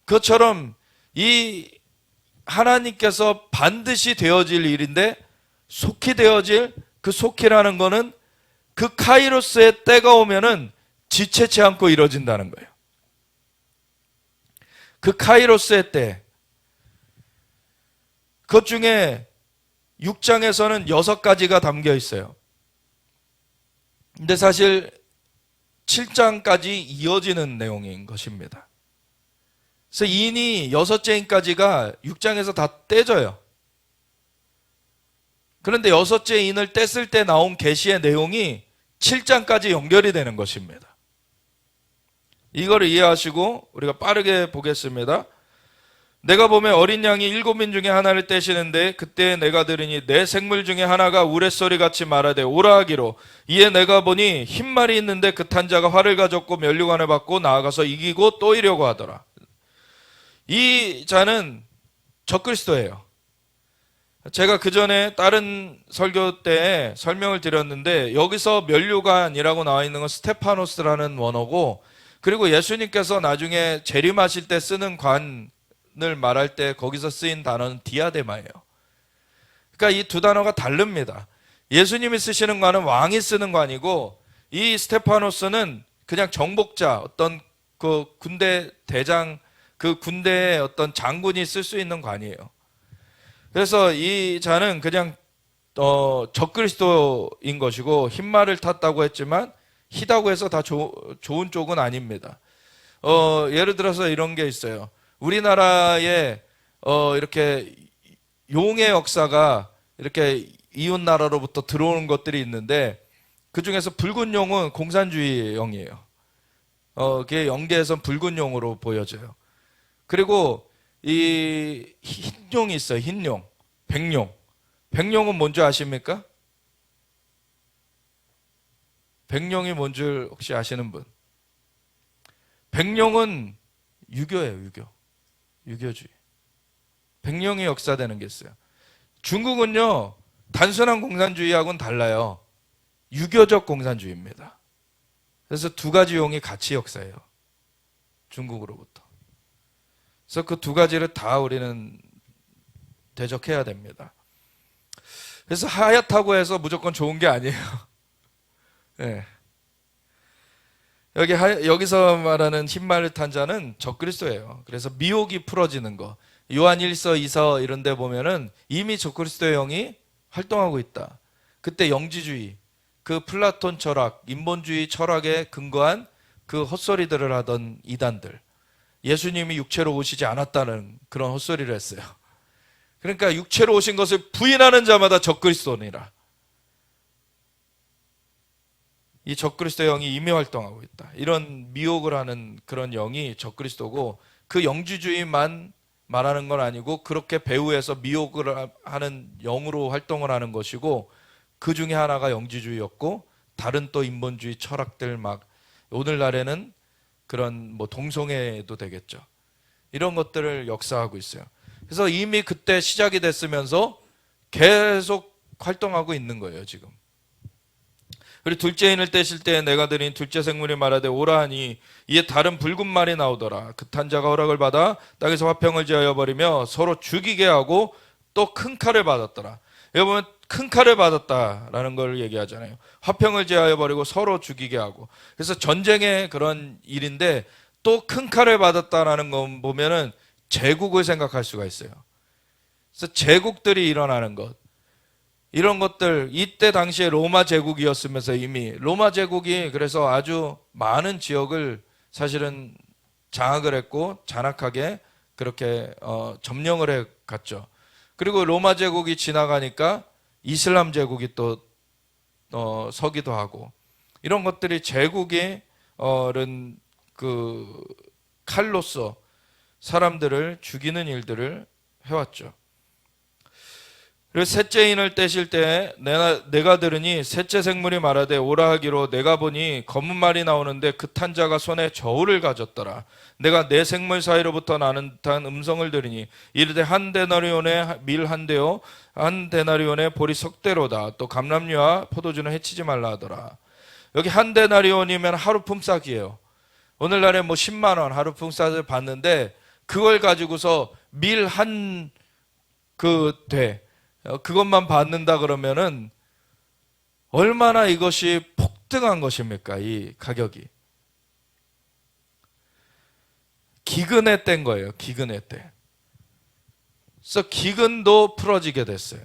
S1: 그것처럼 이 하나님께서 반드시 되어질 일인데 속히 되어질 그 속히라는 거는 그 카이로스의 때가 오면은 지체치 않고 이루어진다는 거예요. 그 카이로스의 때, 그것 중에 6장에서는 6가지가 담겨 있어요. 근데 사실 7장까지 이어지는 내용인 것입니다. 그래서 인이 6째 인까지가 6장에서 다 떼져요. 그런데 6째 인을 뗐을 때 나온 계시의 내용이 7장까지 연결이 되는 것입니다. 이거를 이해하시고 우리가 빠르게 보겠습니다. 내가 보면 어린 양이 7인 중에 하나를 떼시는데 그때 내가 들으니 내 생물 중에 하나가 우레소리같이 말하되 오라 하기로, 이에 내가 보니 흰 말이 있는데 그 탄 자가 활을 가졌고 면류관을 받고 나아가서 이기고 또 이려고 하더라. 이 자는 적그리스도예요. 제가 그 전에 다른 설교 때 설명을 드렸는데, 여기서 면류관이라고 나와 있는 건 스테파노스라는 원어고, 그리고 예수님께서 나중에 재림하실 때 쓰는 관을 말할 때 거기서 쓰인 단어는 디아데마예요. 그러니까 이 두 단어가 다릅니다. 예수님이 쓰시는 관은 왕이 쓰는 관이고, 이 스테파노스는 그냥 정복자, 어떤 그 군대 대장, 그 군대의 어떤 장군이 쓸 수 있는 관이에요. 그래서 이 자는 그냥 적그리스도인 것이고, 흰말을 탔다고 했지만 희다고 해서 다 좋은 쪽은 아닙니다. 예를 들어서 이런 게 있어요. 우리나라에 이렇게 용의 역사가 이렇게 이웃 나라로부터 들어오는 것들이 있는데, 그 중에서 붉은 용은 공산주의 용이에요. 그게 연계에선 붉은 용으로 보여져요. 그리고 이 흰용이 있어요. 흰용, 백용. 백용은 뭔지 아십니까? 백령이 뭔 줄 혹시 아시는 분? 백령은 유교예요, 유교. 유교주의. 백령이 역사되는 게 있어요. 중국은요, 단순한 공산주의하고는 달라요. 유교적 공산주의입니다. 그래서 두 가지 용이 같이 역사해요. 중국으로부터. 그래서 그 두 가지를 다 우리는 대적해야 됩니다. 그래서 하얗다고 해서 무조건 좋은 게 아니에요. 네. 여기서 말하는 흰말을 탄 자는 적그리스도예요. 그래서 미혹이 풀어지는 거. 요한 1서 2서 이런 데 보면은 이미 적그리스도의 영이 활동하고 있다. 그때 영지주의, 그 플라톤 철학, 인본주의 철학에 근거한 그 헛소리들을 하던 이단들, 예수님이 육체로 오시지 않았다는 그런 헛소리를 했어요. 그러니까 육체로 오신 것을 부인하는 자마다 적그리스도니라. 이 적그리스도의 영이 이미 활동하고 있다. 이런 미혹을 하는 그런 영이 적그리스도고, 그 영지주의만 말하는 건 아니고 그렇게 배후에서 미혹을 하는 영으로 활동을 하는 것이고, 그 중에 하나가 영지주의였고, 다른 또 인본주의 철학들, 막 오늘날에는 그런 뭐 동성애도 되겠죠. 이런 것들을 역사하고 있어요. 그래서 이미 그때 시작이 됐으면서 계속 활동하고 있는 거예요, 지금. 그리고 둘째 인을 떼실 때 내가 드린 둘째 생물이 말하되 오라 하니 이에 다른 붉은 말이 나오더라. 그 탄자가 허락을 받아 땅에서 화평을 제하여 버리며 서로 죽이게 하고 또 큰 칼을 받았더라. 여기 보면 큰 칼을 받았다라는 걸 얘기하잖아요. 화평을 제하여 버리고 서로 죽이게 하고. 그래서 전쟁의 그런 일인데 또 큰 칼을 받았다라는 거 보면은 제국을 생각할 수가 있어요. 그래서 제국들이 일어나는 것, 이런 것들, 이때 당시에 로마 제국이었으면서 이미 로마 제국이 그래서 아주 많은 지역을 사실은 장악을 했고 잔악하게 그렇게 점령을 해 갔죠. 그리고 로마 제국이 지나가니까 이슬람 제국이 또 서기도 하고, 이런 것들이 제국이 그 칼로서 사람들을 죽이는 일들을 해왔죠. 그리고 셋째 인을 떼실 때 내가 들으니 셋째 생물이 말하되 오라 하기로 내가 보니 검은 말이 나오는데 그 탄자가 손에 저울을 가졌더라. 내가 네 생물 사이로부터 나는 듯한 음성을 들으니 이르되 한 데나리온의 밀 한 대요 한 데나리온의 보리 석 대로다. 또 감람류와 포도주는 해치지 말라 하더라. 여기 한 데나리온이면 하루 품삯이에요. 오늘날에 뭐 10만 원 하루 품삯을 받는데 그걸 가지고서 밀 한 그것만 받는다 그러면은 얼마나 이것이 폭등한 것입니까? 이 가격이. 기근에 뗀 거예요. 기근에 때. 그래서 기근도 풀어지게 됐어요.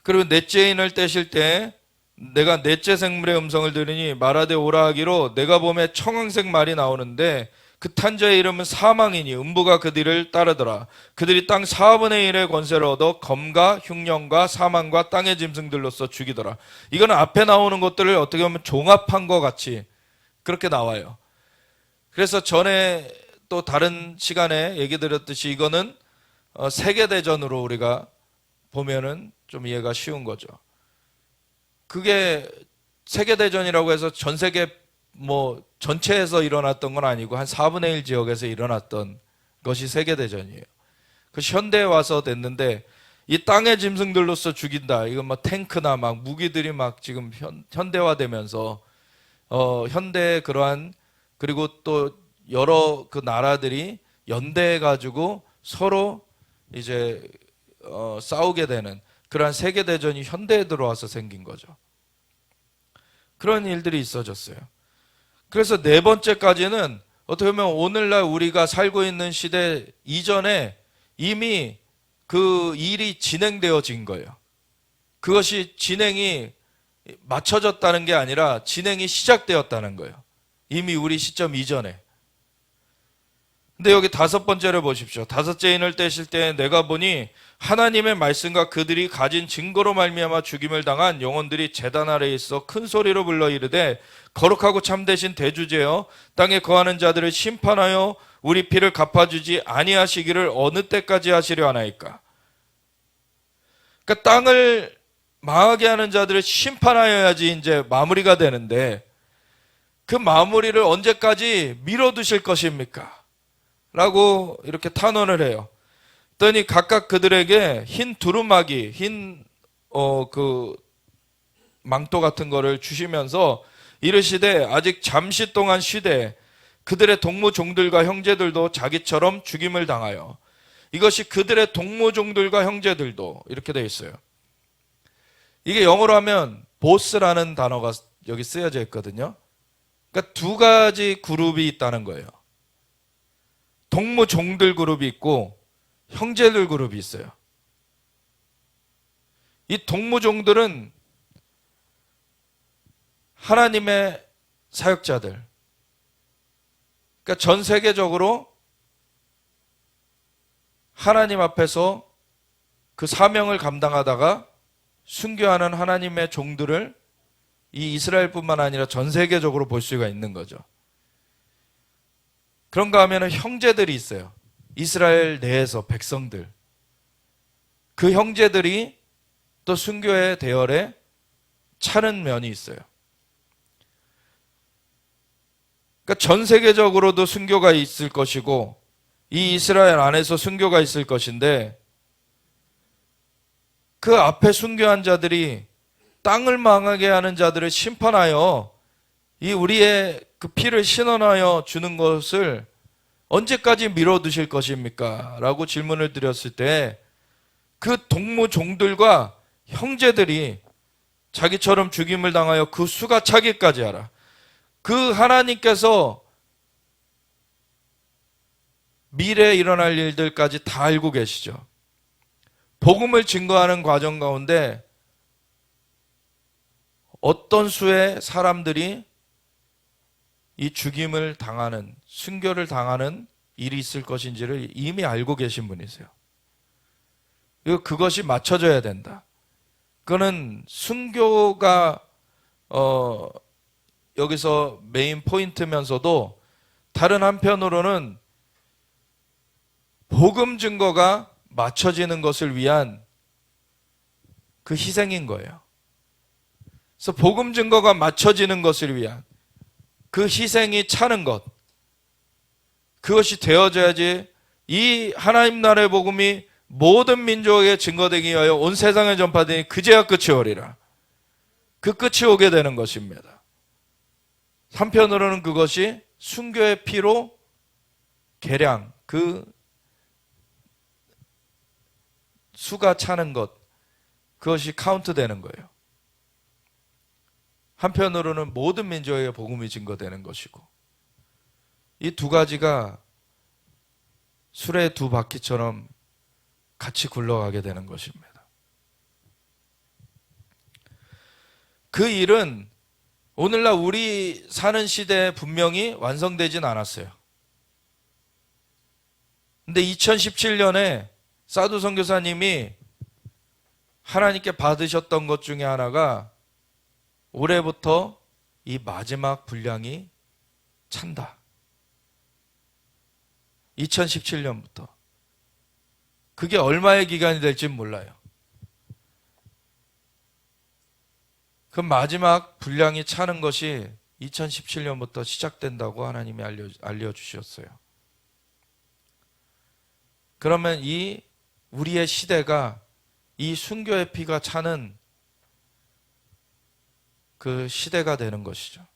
S1: 그리고 넷째 인을 떼실 때 내가 넷째 생물의 음성을 들으니 말하되 오라 하기로 내가 보매 청황색 말이 나오는데 그 탄자의 이름은 사망이니 음부가 그들을 따르더라. 그들이 땅 4분의 1의 권세를 얻어 검과 흉년과 사망과 땅의 짐승들로서 죽이더라. 이거는 앞에 나오는 것들을 어떻게 보면 종합한 것 같이 그렇게 나와요. 그래서 전에 또 다른 시간에 얘기 드렸듯이 이거는 세계대전으로 우리가 보면은 좀 이해가 쉬운 거죠. 그게 세계대전이라고 해서 전 세계 뭐 전체에서 일어났던 건 아니고 한 4분의 1 지역에서 일어났던 것이 세계대전이에요. 그 현대에 와서 됐는데 이 땅의 짐승들로서 죽인다. 이건 뭐 탱크나 막 무기들이 막 지금 현대화되면서 현대의 그러한, 그리고 또 여러 그 나라들이 연대해 가지고 서로 이제 싸우게 되는 그러한 세계대전이 현대에 들어와서 생긴 거죠. 그런 일들이 있어졌어요. 그래서 네 번째까지는 어떻게 보면 오늘날 우리가 살고 있는 시대 이전에 이미 그 일이 진행되어진 거예요. 그것이 진행이 맞춰졌다는 게 아니라 진행이 시작되었다는 거예요. 이미 우리 시점 이전에. 근데 여기 다섯 번째를 보십시오. 다섯째 인을 떼실 때 내가 보니 하나님의 말씀과 그들이 가진 증거로 말미암아 죽임을 당한 영혼들이 제단 아래에 있어 큰 소리로 불러 이르되 거룩하고 참되신 대주제여 땅에 거하는 자들을 심판하여 우리 피를 갚아주지 아니하시기를 어느 때까지 하시려 하나이까. 그러니까 땅을 망하게 하는 자들을 심판하여야지 이제 마무리가 되는데 그 마무리를 언제까지 미뤄두실 것입니까? 라고 이렇게 탄원을 해요. 그랬더니 각각 그들에게 흰 두루마기, 흰 그 망토 같은 거를 주시면서 이르시되 아직 잠시 동안 쉬되 그들의 동무종들과 형제들도 자기처럼 죽임을 당하여. 이것이 그들의 동무종들과 형제들도 이렇게 되어 있어요. 이게 영어로 하면 보스라는 단어가 여기 쓰여져 있거든요. 그러니까 두 가지 그룹이 있다는 거예요. 동무종들 그룹이 있고 형제들 그룹이 있어요. 이 동무종들은 하나님의 사역자들. 그러니까 전 세계적으로 하나님 앞에서 그 사명을 감당하다가 순교하는 하나님의 종들을 이 이스라엘뿐만 아니라 전 세계적으로 볼 수가 있는 거죠. 그런가 하면 형제들이 있어요. 이스라엘 내에서 백성들. 그 형제들이 또 순교의 대열에 차는 면이 있어요. 그러니까 전 세계적으로도 순교가 있을 것이고 이 이스라엘 안에서 순교가 있을 것인데 그 앞에 순교한 자들이 땅을 망하게 하는 자들을 심판하여 이 우리의 그 피를 신원하여 주는 것을 언제까지 미뤄두실 것입니까? 라고 질문을 드렸을 때 그 동무 종들과 형제들이 자기처럼 죽임을 당하여 그 수가 차기까지 하라. 그 하나님께서 미래에 일어날 일들까지 다 알고 계시죠. 복음을 증거하는 과정 가운데 어떤 수의 사람들이 이 죽임을 당하는, 순교를 당하는 일이 있을 것인지를 이미 알고 계신 분이세요. 그리고 그것이 맞춰져야 된다. 그거는 순교가 여기서 메인 포인트면서도 다른 한편으로는 복음 증거가 맞춰지는 것을 위한 그 희생인 거예요. 그래서 복음 증거가 맞춰지는 것을 위한 그 희생이 차는 것, 그것이 되어져야지 이 하나님 나라의 복음이 모든 민족에게 증거되기 위하여 온 세상에 전파되니 그제야 끝이 오리라. 그 끝이 오게 되는 것입니다. 한편으로는 그것이 순교의 피로 계량, 그 수가 차는 것, 그것이 카운트되는 거예요. 한편으로는 모든 민족에게 복음이 증거되는 것이고, 이 두 가지가 수레의 두 바퀴처럼 같이 굴러가게 되는 것입니다. 그 일은 오늘날 우리 사는 시대에 분명히 완성되진 않았어요. 근데 2017년에 사두 선교사님이 하나님께 받으셨던 것 중에 하나가 올해부터 이 마지막 분량이 찬다. 2017년부터. 그게 얼마의 기간이 될지는 몰라요. 그 마지막 분량이 차는 것이 2017년부터 시작된다고 하나님이 알려주셨어요. 그러면 이 우리의 시대가 이 순교의 피가 차는 그 시대가 되는 것이죠.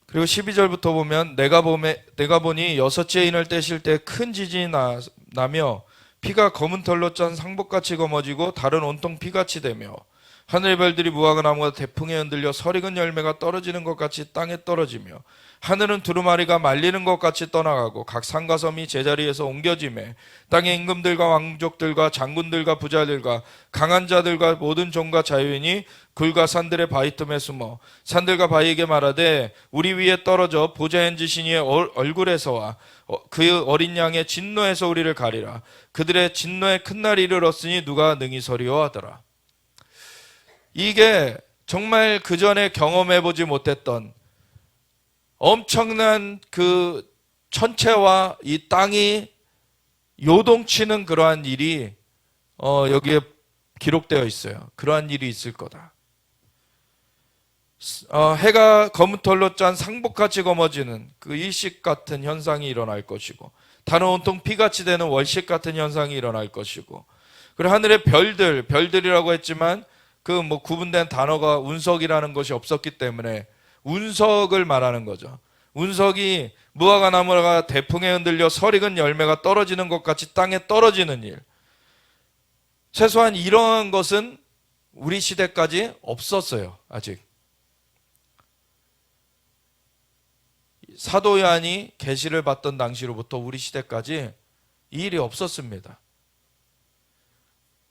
S1: 그리고 12절부터 보면 내가 보니 여섯째 인을 떼실 때 큰 지진이 나며 피가 검은 털로 짠 상복같이 검어지고 다른 온통 피같이 되며 하늘의 별들이 무화과 나무가 대풍에 흔들려 설익은 열매가 떨어지는 것 같이 땅에 떨어지며 하늘은 두루마리가 말리는 것 같이 떠나가고 각 산과 섬이 제자리에서 옮겨지매 땅의 임금들과 왕족들과 장군들과 부자들과 강한 자들과 모든 종과 자유인이 굴과 산들의 바위 틈에 숨어 산들과 바위에게 말하되 우리 위에 떨어져 보좌에 앉으신 이의 얼굴에서와 그 어린 양의 진노에서 우리를 가리라. 그들의 진노의 큰 날이 이르렀으니 누가 능히 서리요 하더라. 이게 정말 그전에 경험해보지 못했던 엄청난 그 천체와 이 땅이 요동치는 그러한 일이 여기에 기록되어 있어요. 그러한 일이 있을 거다. 해가 검은 털로 짠 상복같이 검어지는 그 일식 같은 현상이 일어날 것이고 다른 온통 피같이 되는 월식 같은 현상이 일어날 것이고 그리고 하늘의 별들이라고 했지만 그 뭐 구분된 단어가 운석이라는 것이 없었기 때문에 운석을 말하는 거죠. 운석이 무화과 나무가 대풍에 흔들려 설익은 열매가 떨어지는 것 같이 땅에 떨어지는 일. 최소한 이러한 것은 우리 시대까지 없었어요. 아직. 사도 요한이 계시를 받던 당시로부터 우리 시대까지 이 일이 없었습니다.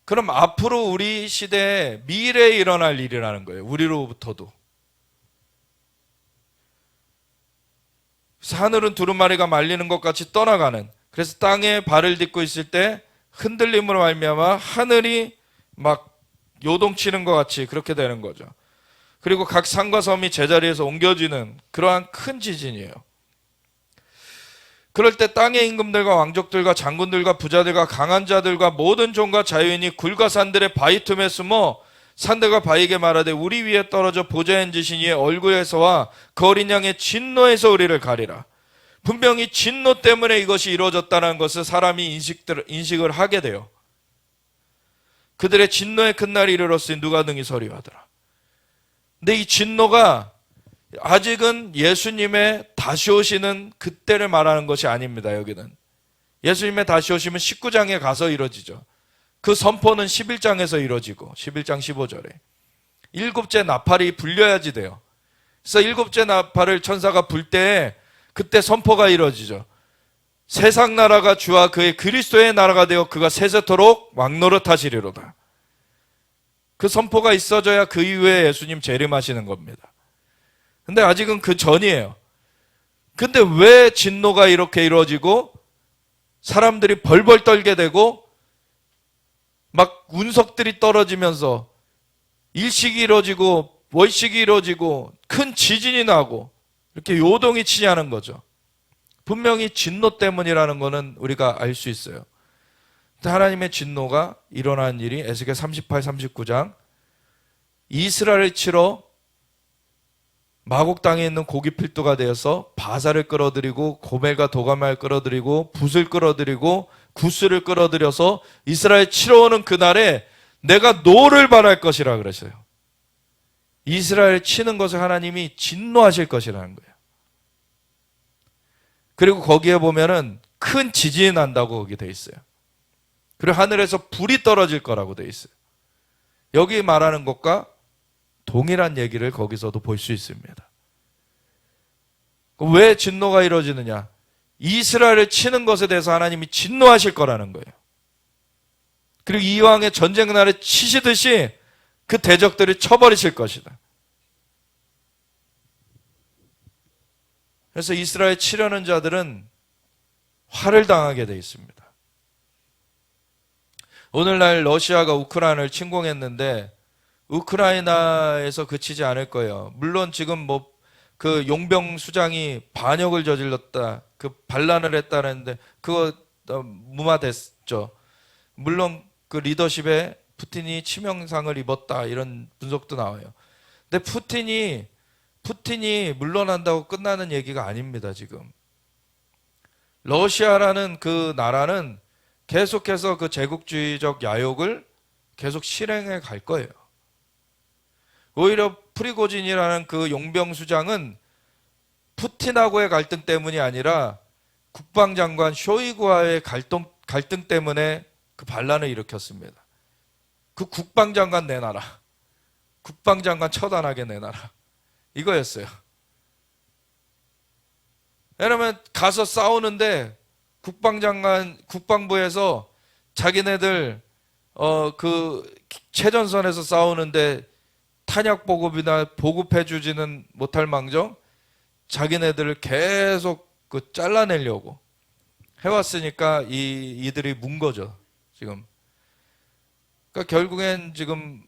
S1: 그럼 앞으로 우리 시대에 미래에 일어날 일이라는 거예요. 우리로부터도. 하늘은 두루마리가 말리는 것 같이 떠나가는, 그래서 땅에 발을 딛고 있을 때 흔들림으로 말미암아 하늘이 막 요동치는 것 같이 그렇게 되는 거죠. 그리고 각 산과 섬이 제자리에서 옮겨지는 그러한 큰 지진이에요. 그럴 때 땅의 임금들과 왕족들과 장군들과 부자들과 강한 자들과 모든 종과 자유인이 굴과 산들의 바위 틈에 숨어 산들과 바위에게 말하되 우리 위에 떨어져 보좌에 앉으신 이의 얼굴에서와 그 어린 양의 진노에서 우리를 가리라. 분명히 진노 때문에 이것이 이루어졌다는 것을 사람이 인식을 하게 돼요. 그들의 진노의 큰 날이 이르렀으니 누가 능히 서리하더라. 근데 이 진노가 아직은 예수님의 다시 오시는 그때를 말하는 것이 아닙니다. 여기는 예수님의 다시 오시면 19장에 가서 이루어지죠. 그 선포는 11장에서 이루어지고 11장 15절에 일곱째 나팔이 불려야지 돼요. 그래서 일곱째 나팔을 천사가 불 때 그때 선포가 이루어지죠. 세상 나라가 주와 그의 그리스도의 나라가 되어 그가 세세토록 왕노릇하시리로다. 그 선포가 있어져야 그 이후에 예수님 재림하시는 겁니다. 근데 아직은 그 전이에요. 근데 왜 진노가 이렇게 이루어지고 사람들이 벌벌 떨게 되고 막 운석들이 떨어지면서 일식이 이루어지고 월식이 이루어지고 큰 지진이 나고 이렇게 요동이 치냐는 거죠. 분명히 진노 때문이라는 것은 우리가 알 수 있어요. 하나님의 진노가 일어난 일이 에스겔 38, 39장 이스라엘을 치러 마곡 땅에 있는 고기 필두가 되어서 바사를 끌어들이고 고멜과 도가마를 끌어들이고 붓을 끌어들이고 구스를 끌어들여서 이스라엘 치러 오는 그날에 내가 노를 발할 것이라 그랬어요. 이스라엘 치는 것을 하나님이 진노하실 것이라는 거예요. 그리고 거기에 보면은 큰 지진이 난다고 거기 돼 있어요. 그리고 하늘에서 불이 떨어질 거라고 돼 있어요. 여기 말하는 것과 동일한 얘기를 거기서도 볼 수 있습니다. 왜 진노가 이루어지느냐? 이스라엘을 치는 것에 대해서 하나님이 진노하실 거라는 거예요. 그리고 이왕의 전쟁 날에 치시듯이 그 대적들을 쳐버리실 것이다. 그래서 이스라엘 치려는 자들은 화를 당하게 돼 있습니다. 오늘날 러시아가 우크라이나를 침공했는데 우크라이나에서 그치지 않을 거예요. 물론 지금 그 용병 수장이 반역을 저질렀다, 그 반란을 했다는데 그거 무마됐죠. 물론 그 리더십에 푸틴이 치명상을 입었다 이런 분석도 나와요. 근데 푸틴이 물러난다고 끝나는 얘기가 아닙니다. 지금 러시아라는 그 나라는 계속해서 그 제국주의적 야욕을 계속 실행해 갈 거예요. 오히려 프리고진이라는 그 용병 수장은 푸틴하고의 갈등 때문이 아니라 국방장관 쇼이구와의 갈등 때문에 그 반란을 일으켰습니다. 그 국방장관 내놔라. 국방장관 처단하게 내놔라. 이거였어요. 왜냐면 가서 싸우는데 국방부에서 자기네들 그 최전선에서 싸우는데 탄약 보급이나 보급해주지는 못할 망정 자기네들을 계속 그 잘라내려고 해왔으니까 이들이 문 거죠. 지금. 그러니까 결국엔 지금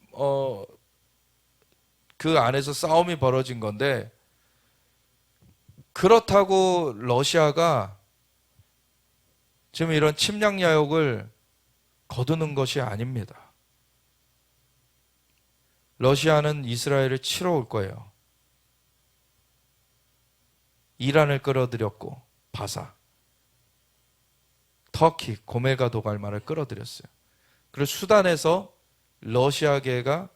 S1: 그 안에서 싸움이 벌어진 건데 그렇다고 러시아가 지금 이런 침략 야욕을 거두는 것이 아닙니다. 러시아는 이스라엘을 치러 올 거예요. 이란을 끌어들였고 바사, 터키, 고멜과 도갈마를 끌어들였어요. 그리고 수단에서 러시아계가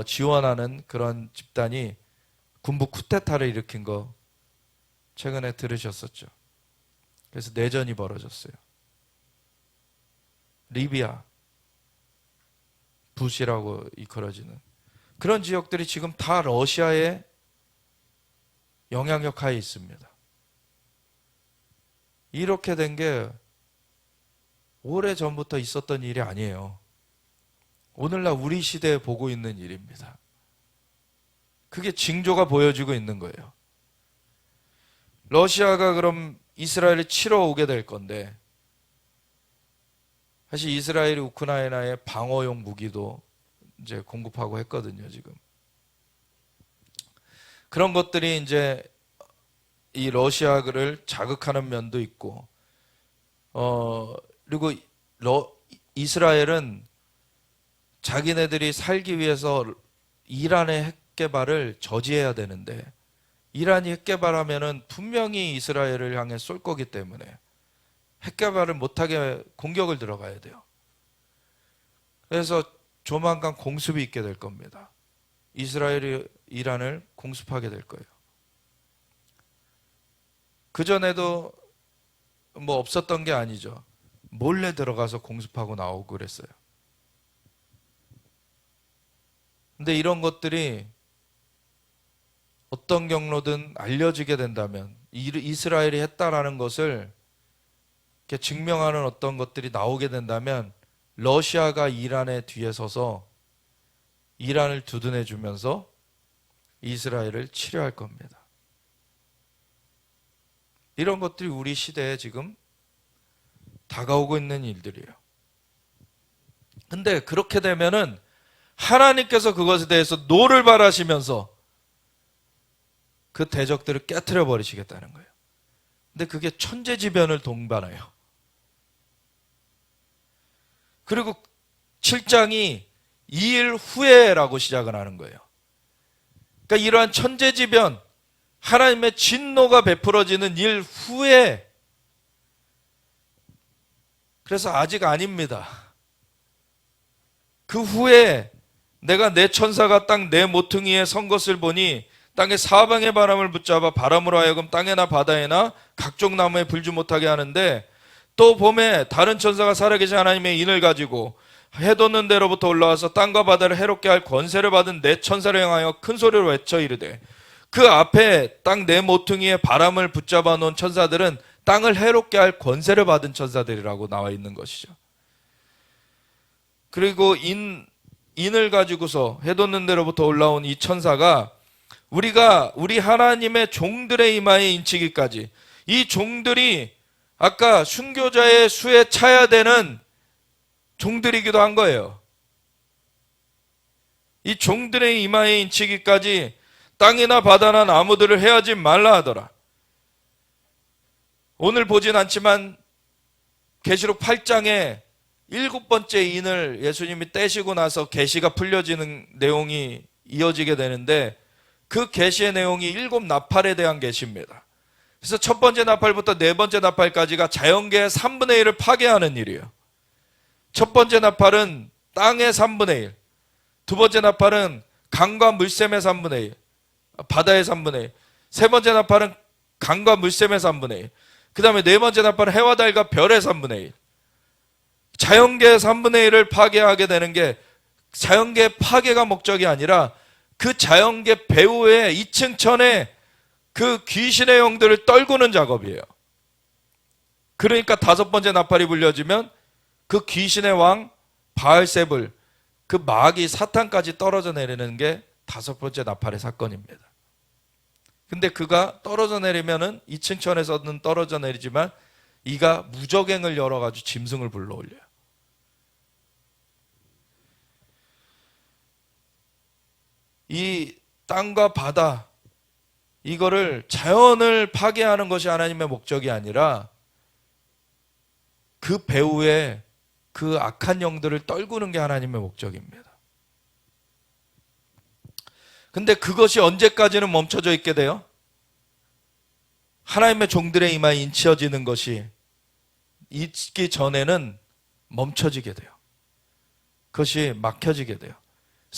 S1: 지원하는 그런 집단이 군부 쿠데타를 일으킨 거 최근에 들으셨었죠. 그래서 내전이 벌어졌어요. 리비아, 붓이라고 이끌어지는 그런 지역들이 지금 다 러시아의 영향력 하에 있습니다. 이렇게 된 게 오래전부터 있었던 일이 아니에요. 오늘날 우리 시대에 보고 있는 일입니다. 그게 징조가 보여지고 있는 거예요. 러시아가 그럼 이스라엘을 치러 오게 될 건데 사실 이스라엘이 우크라이나에 방어용 무기도 이제 공급하고 했거든요, 지금. 그런 것들이 이제 이 러시아를 자극하는 면도 있고, 그리고 이스라엘은 자기네들이 살기 위해서 이란의 핵 개발을 저지해야 되는데 이란이 핵개발하면은 분명히 이스라엘을 향해 쏠 거기 때문에 핵개발을 못하게 공격을 들어가야 돼요. 그래서 조만간 공습이 있게 될 겁니다. 이스라엘이 이란을 공습하게 될 거예요. 그전에도 뭐 없었던 게 아니죠. 몰래 들어가서 공습하고 나오고 그랬어요. 근데 이런 것들이 어떤 경로든 알려지게 된다면, 이스라엘이 했다라는 것을 이렇게 증명하는 어떤 것들이 나오게 된다면, 러시아가 이란의 뒤에 서서 이란을 두둔해 주면서 이스라엘을 치료할 겁니다. 이런 것들이 우리 시대에 지금 다가오고 있는 일들이에요. 근데 그렇게 되면은 하나님께서 그것에 대해서 노를 바라시면서 그 대적들을 깨트려 버리시겠다는 거예요. 근데 그게 천재지변을 동반해요. 그리고 7장이 2일 후에라고 시작을 하는 거예요. 그러니까 이러한 천재지변, 하나님의 진노가 베풀어지는 일 후에, 그래서 아직 아닙니다. 그 후에 내가 내 천사가 땅 내 모퉁이에 선 것을 보니 땅의 사방의 바람을 붙잡아 바람으로 하여금 땅에나 바다에나 각종 나무에 불지 못하게 하는데, 또 봄에 다른 천사가 살아계신 하나님의 인을 가지고 해 돋는 데로부터 올라와서 땅과 바다를 해롭게 할 권세를 받은 내 천사를 향하여 큰 소리로 외쳐 이르되, 그 앞에 땅 내 모퉁이에 바람을 붙잡아 놓은 천사들은 땅을 해롭게 할 권세를 받은 천사들이라고 나와 있는 것이죠. 그리고 인을 가지고서 해 돋는 데로부터 올라온 이 천사가 우리 하나님의 종들의 이마에 인치기까지, 이 종들이 아까 순교자의 수에 차야 되는 종들이기도 한 거예요. 이 종들의 이마에 인치기까지 땅이나 바다나 나무들을 해하지 말라 하더라. 오늘 보진 않지만 계시록 8장에 7번째 인을 예수님이 떼시고 나서 계시가 풀려지는 내용이 이어지게 되는데, 그 계시의 내용이 7 나팔에 대한 계시입니다. 그래서 첫 번째 나팔부터 네 번째 나팔까지가 자연계의 3분의 1을 파괴하는 일이에요. 첫 번째 나팔은 땅의 3분의 1, 두 번째 나팔은 강과 물샘의 3분의 1, 바다의 3분의 1, 세 번째 나팔은 강과 물샘의 3분의 1, 그 다음에 네 번째 나팔은 해와 달과 별의 3분의 1. 자연계의 3분의 1을 파괴하게 되는 게, 자연계 파괴가 목적이 아니라 그 자연계 배후의 2층 천에 그 귀신의 영들을 떨구는 작업이에요. 그러니까 다섯 번째 나팔이 불려지면 그 귀신의 왕 바알세불, 그 마귀 사탄까지 떨어져 내리는 게 다섯 번째 나팔의 사건입니다. 근데 그가 떨어져 내리면은 2층 천에서는 떨어져 내리지만 이가 무적행을 열어가지고 짐승을 불러올려요. 이 땅과 바다, 이거를 자연을 파괴하는 것이 하나님의 목적이 아니라 그 배후에 그 악한 영들을 떨구는 게 하나님의 목적입니다. 근데 그것이 언제까지는 멈춰져 있게 돼요? 하나님의 종들의 이마에 인치어지는 것이 있기 전에는 멈춰지게 돼요. 그것이 막혀지게 돼요.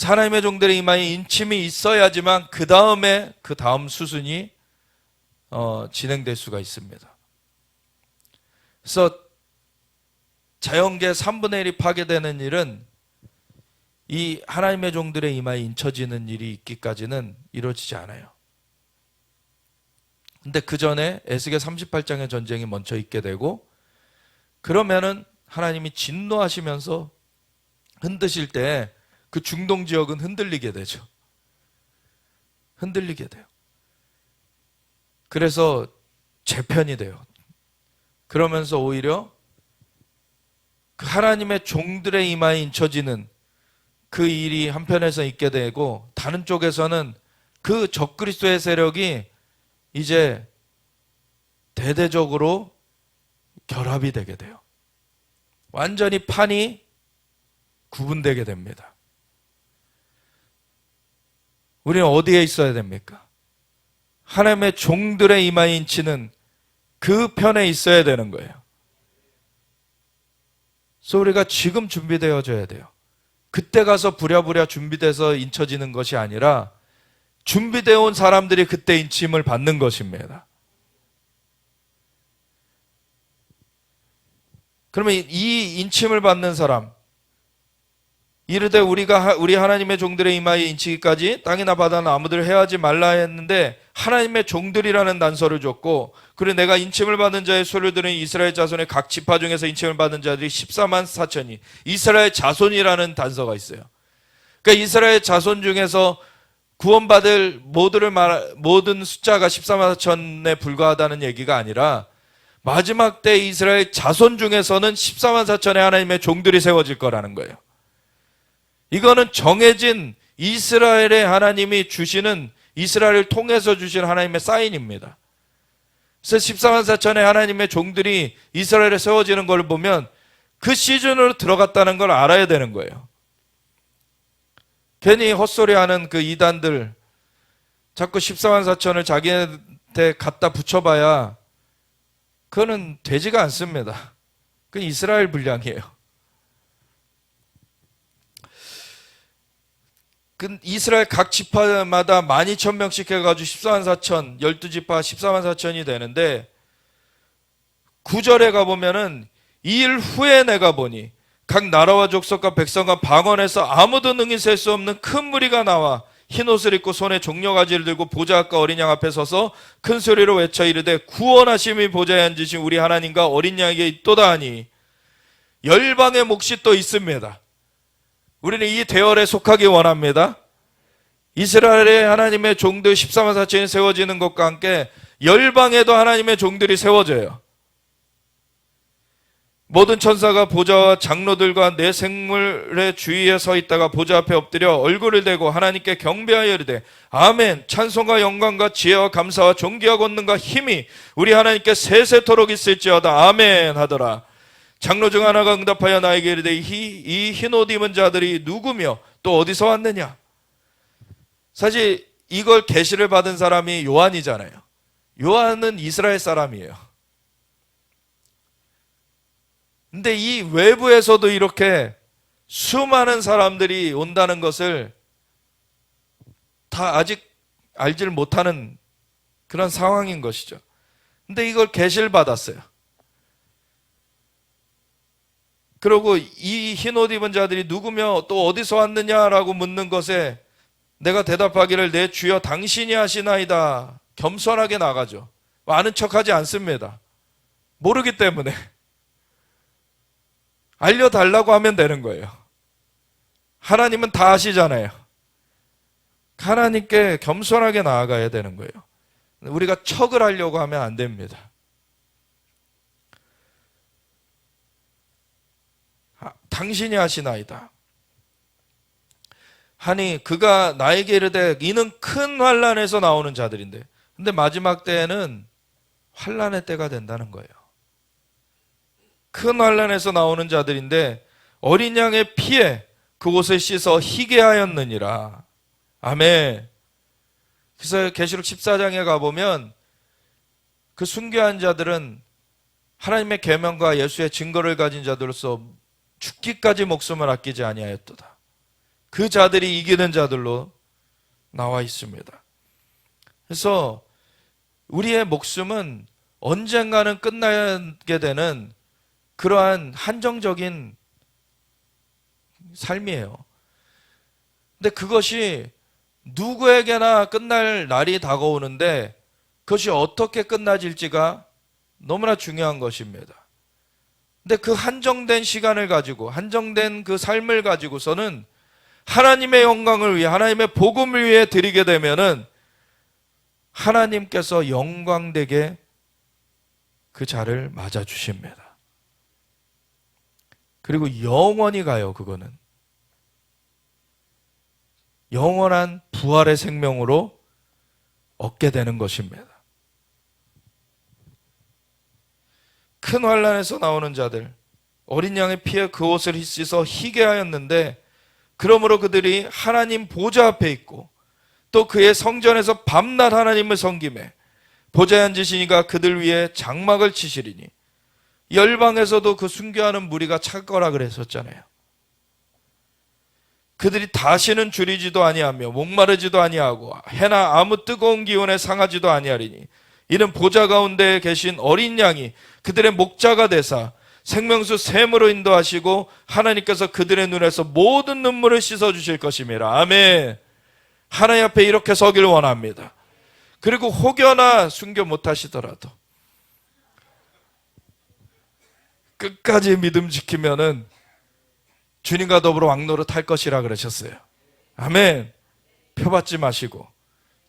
S1: 하나님의 종들의 이마에 인침이 있어야지만 그 다음 수순이 진행될 수가 있습니다. 그래서 자연계 3분의 1이 파괴되는 일은 이 하나님의 종들의 이마에 인쳐지는 일이 있기까지는 이루어지지 않아요. 근데 그 전에 에스겔 38장의 전쟁이 먼저 있게 되고, 그러면은 하나님이 진노하시면서 흔드실 때 그 중동 지역은 흔들리게 되죠. 흔들리게 돼요. 그래서 재편이 돼요. 그러면서 오히려 그 하나님의 종들의 이마에 인쳐지는 그 일이 한편에서 있게 되고, 다른 쪽에서는 그 적그리스도의 세력이 이제 대대적으로 결합이 되게 돼요. 완전히 판이 구분되게 됩니다. 우리는 어디에 있어야 됩니까? 하나님의 종들의 이마에 인치는 그 편에 있어야 되는 거예요. 그래서 우리가 지금 준비되어져야 돼요. 그때 가서 부랴부랴 준비돼서 인쳐지는 것이 아니라 준비되어 온 사람들이 그때 인침을 받는 것입니다. 그러면 이 인침을 받는 사람, 이르되 우리 하나님의 종들의 이마에 인치기까지 땅이나 바다나 아무들 해하지 말라 했는데 하나님의 종들이라는 단서를 줬고, 그리고 내가 인침을 받은 자의 소리를 들은 이스라엘 자손의 각 지파 중에서 인침을 받은 자들이 14만 4천이 이스라엘 자손이라는 단서가 있어요. 그러니까 이스라엘 자손 중에서 구원받을 모든 숫자가 14만 4천에 불과하다는 얘기가 아니라 마지막 때 이스라엘 자손 중에서는 14만 4천의 하나님의 종들이 세워질 거라는 거예요. 이거는 정해진 이스라엘의 하나님이 주시는, 이스라엘을 통해서 주신 하나님의 사인입니다. 그래서 14만 4천의 하나님의 종들이 이스라엘에 세워지는 걸 보면 그 시즌으로 들어갔다는 걸 알아야 되는 거예요. 괜히 헛소리하는 그 이단들 자꾸 14만 4천을 자기한테 갖다 붙여봐야 그거는 되지가 않습니다. 그건 이스라엘 분량이에요. 이스라엘 각 지파마다 12,000명씩 해가지고 14만 4천, 12지파 14만 4천이 되는데 9절에 가보면은 이 일 후에 내가 보니 각 나라와 족속과 백성과 방언에서 아무도 능히 셀 수 없는 큰 무리가 나와 흰옷을 입고 손에 종려가지를 들고 보좌 앞과 어린 양 앞에 서서 큰 소리로 외쳐 이르되 구원하심이 보좌에 앉으신 우리 하나님과 어린 양에게 있도다 하니, 열방의 몫이 또 있습니다. 우리는 이 대열에 속하기 원합니다. 이스라엘의 하나님의 종들 14만 4천이 세워지는 것과 함께 열방에도 하나님의 종들이 세워져요. 모든 천사가 보좌와 장로들과 내 생물의 주위에 서 있다가 보좌 앞에 엎드려 얼굴을 대고 하나님께 경배하여 이르되 아멘, 찬송과 영광과 지혜와 감사와 존귀와 권능과 힘이 우리 하나님께 세세토록 있을지어다 아멘 하더라. 장로 중 하나가 응답하여 나에게 이르되 이 흰옷 입은 자들이 누구며 또 어디서 왔느냐. 사실 이걸 계시를 받은 사람이 요한이잖아요. 요한은 이스라엘 사람이에요. 근데 이 외부에서도 이렇게 수많은 사람들이 온다는 것을 다 아직 알지를 못하는 그런 상황인 것이죠. 근데 이걸 계시를 받았어요. 그리고 이 흰옷 입은 자들이 누구며 또 어디서 왔느냐라고 묻는 것에 내가 대답하기를 내 주여 당신이 하시나이다. 겸손하게 나가죠. 아는 척하지 않습니다. 모르기 때문에. 알려달라고 하면 되는 거예요. 하나님은 다 아시잖아요. 하나님께 겸손하게 나아가야 되는 거예요. 우리가 척을 하려고 하면 안 됩니다. 당신이 하시나이다 하니 그가 나에게 이르되 이는 큰 환난에서 나오는 자들인데, 근데 마지막 때에는 환난의 때가 된다는 거예요. 큰 환난에서 나오는 자들인데 어린 양의 피에 그 옷을 씻어 희게 하였느니라. 아멘. 그래서 계시록 14장에 가보면 그 순교한 자들은 하나님의 계명과 예수의 증거를 가진 자들로서 죽기까지 목숨을 아끼지 아니하였도다. 그 자들이 이기는 자들로 나와 있습니다. 그래서 우리의 목숨은 언젠가는 끝나게 되는 그러한 한정적인 삶이에요. 근데 그것이 누구에게나 끝날 날이 다가오는데 그것이 어떻게 끝나질지가 너무나 중요한 것입니다. 근데 그 한정된 시간을 가지고, 한정된 그 삶을 가지고서는 하나님의 영광을 위해, 하나님의 복음을 위해 드리게 되면은 하나님께서 영광되게 그 자를 맞아주십니다. 그리고 영원히 가요. 그거는 영원한 부활의 생명으로 얻게 되는 것입니다. 큰 환난에서 나오는 자들, 어린 양의 피에 그 옷을 씻어 희게 하였는데 그러므로 그들이 하나님 보좌 앞에 있고 또 그의 성전에서 밤낮 하나님을 섬김에 보좌에 앉으시니가 그들 위에 장막을 치시리니 열방에서도 그 순교하는 무리가 찰 거라 그랬었잖아요. 그들이 다시는 줄이지도 아니하며 목마르지도 아니하고 해나 아무 뜨거운 기운에 상하지도 아니하리니 이는 보좌 가운데 계신 어린 양이 그들의 목자가 되사 생명수 샘으로 인도하시고 하나님께서 그들의 눈에서 모든 눈물을 씻어주실 것임이라. 아멘. 하나님 앞에 이렇게 서길 원합니다. 그리고 혹여나 순교 못하시더라도 끝까지 믿음 지키면은 주님과 더불어 왕노릇 할 것이라 그러셨어요. 아멘. 표받지 마시고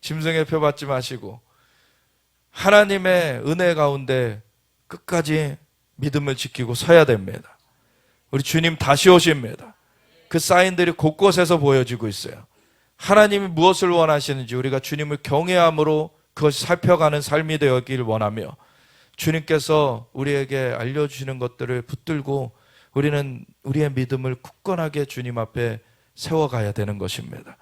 S1: 짐승의 표받지 마시고 하나님의 은혜 가운데 끝까지 믿음을 지키고 서야 됩니다. 우리 주님 다시 오십니다. 그 사인들이 곳곳에서 보여지고 있어요. 하나님이 무엇을 원하시는지 우리가 주님을 경외함으로 그것이 살펴가는 삶이 되었길 원하며 주님께서 우리에게 알려주시는 것들을 붙들고 우리는 우리의 믿음을 굳건하게 주님 앞에 세워가야 되는 것입니다.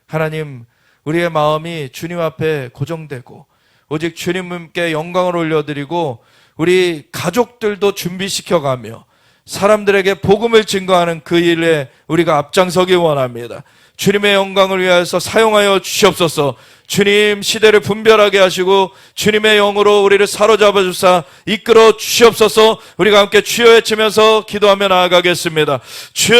S1: 하나님, 우리의 마음이 주님 앞에 고정되고 오직 주님께 영광을 올려드리고 우리 가족들도 준비시켜가며 사람들에게 복음을 증거하는 그 일에 우리가 앞장서기 원합니다. 주님의 영광을 위하여서 사용하여 주시옵소서. 주님, 시대를 분별하게 하시고 주님의 영으로 우리를 사로잡아 주사 이끌어 주시옵소서. 우리가 함께 주여 외치면서 기도하며 나아가겠습니다. 주여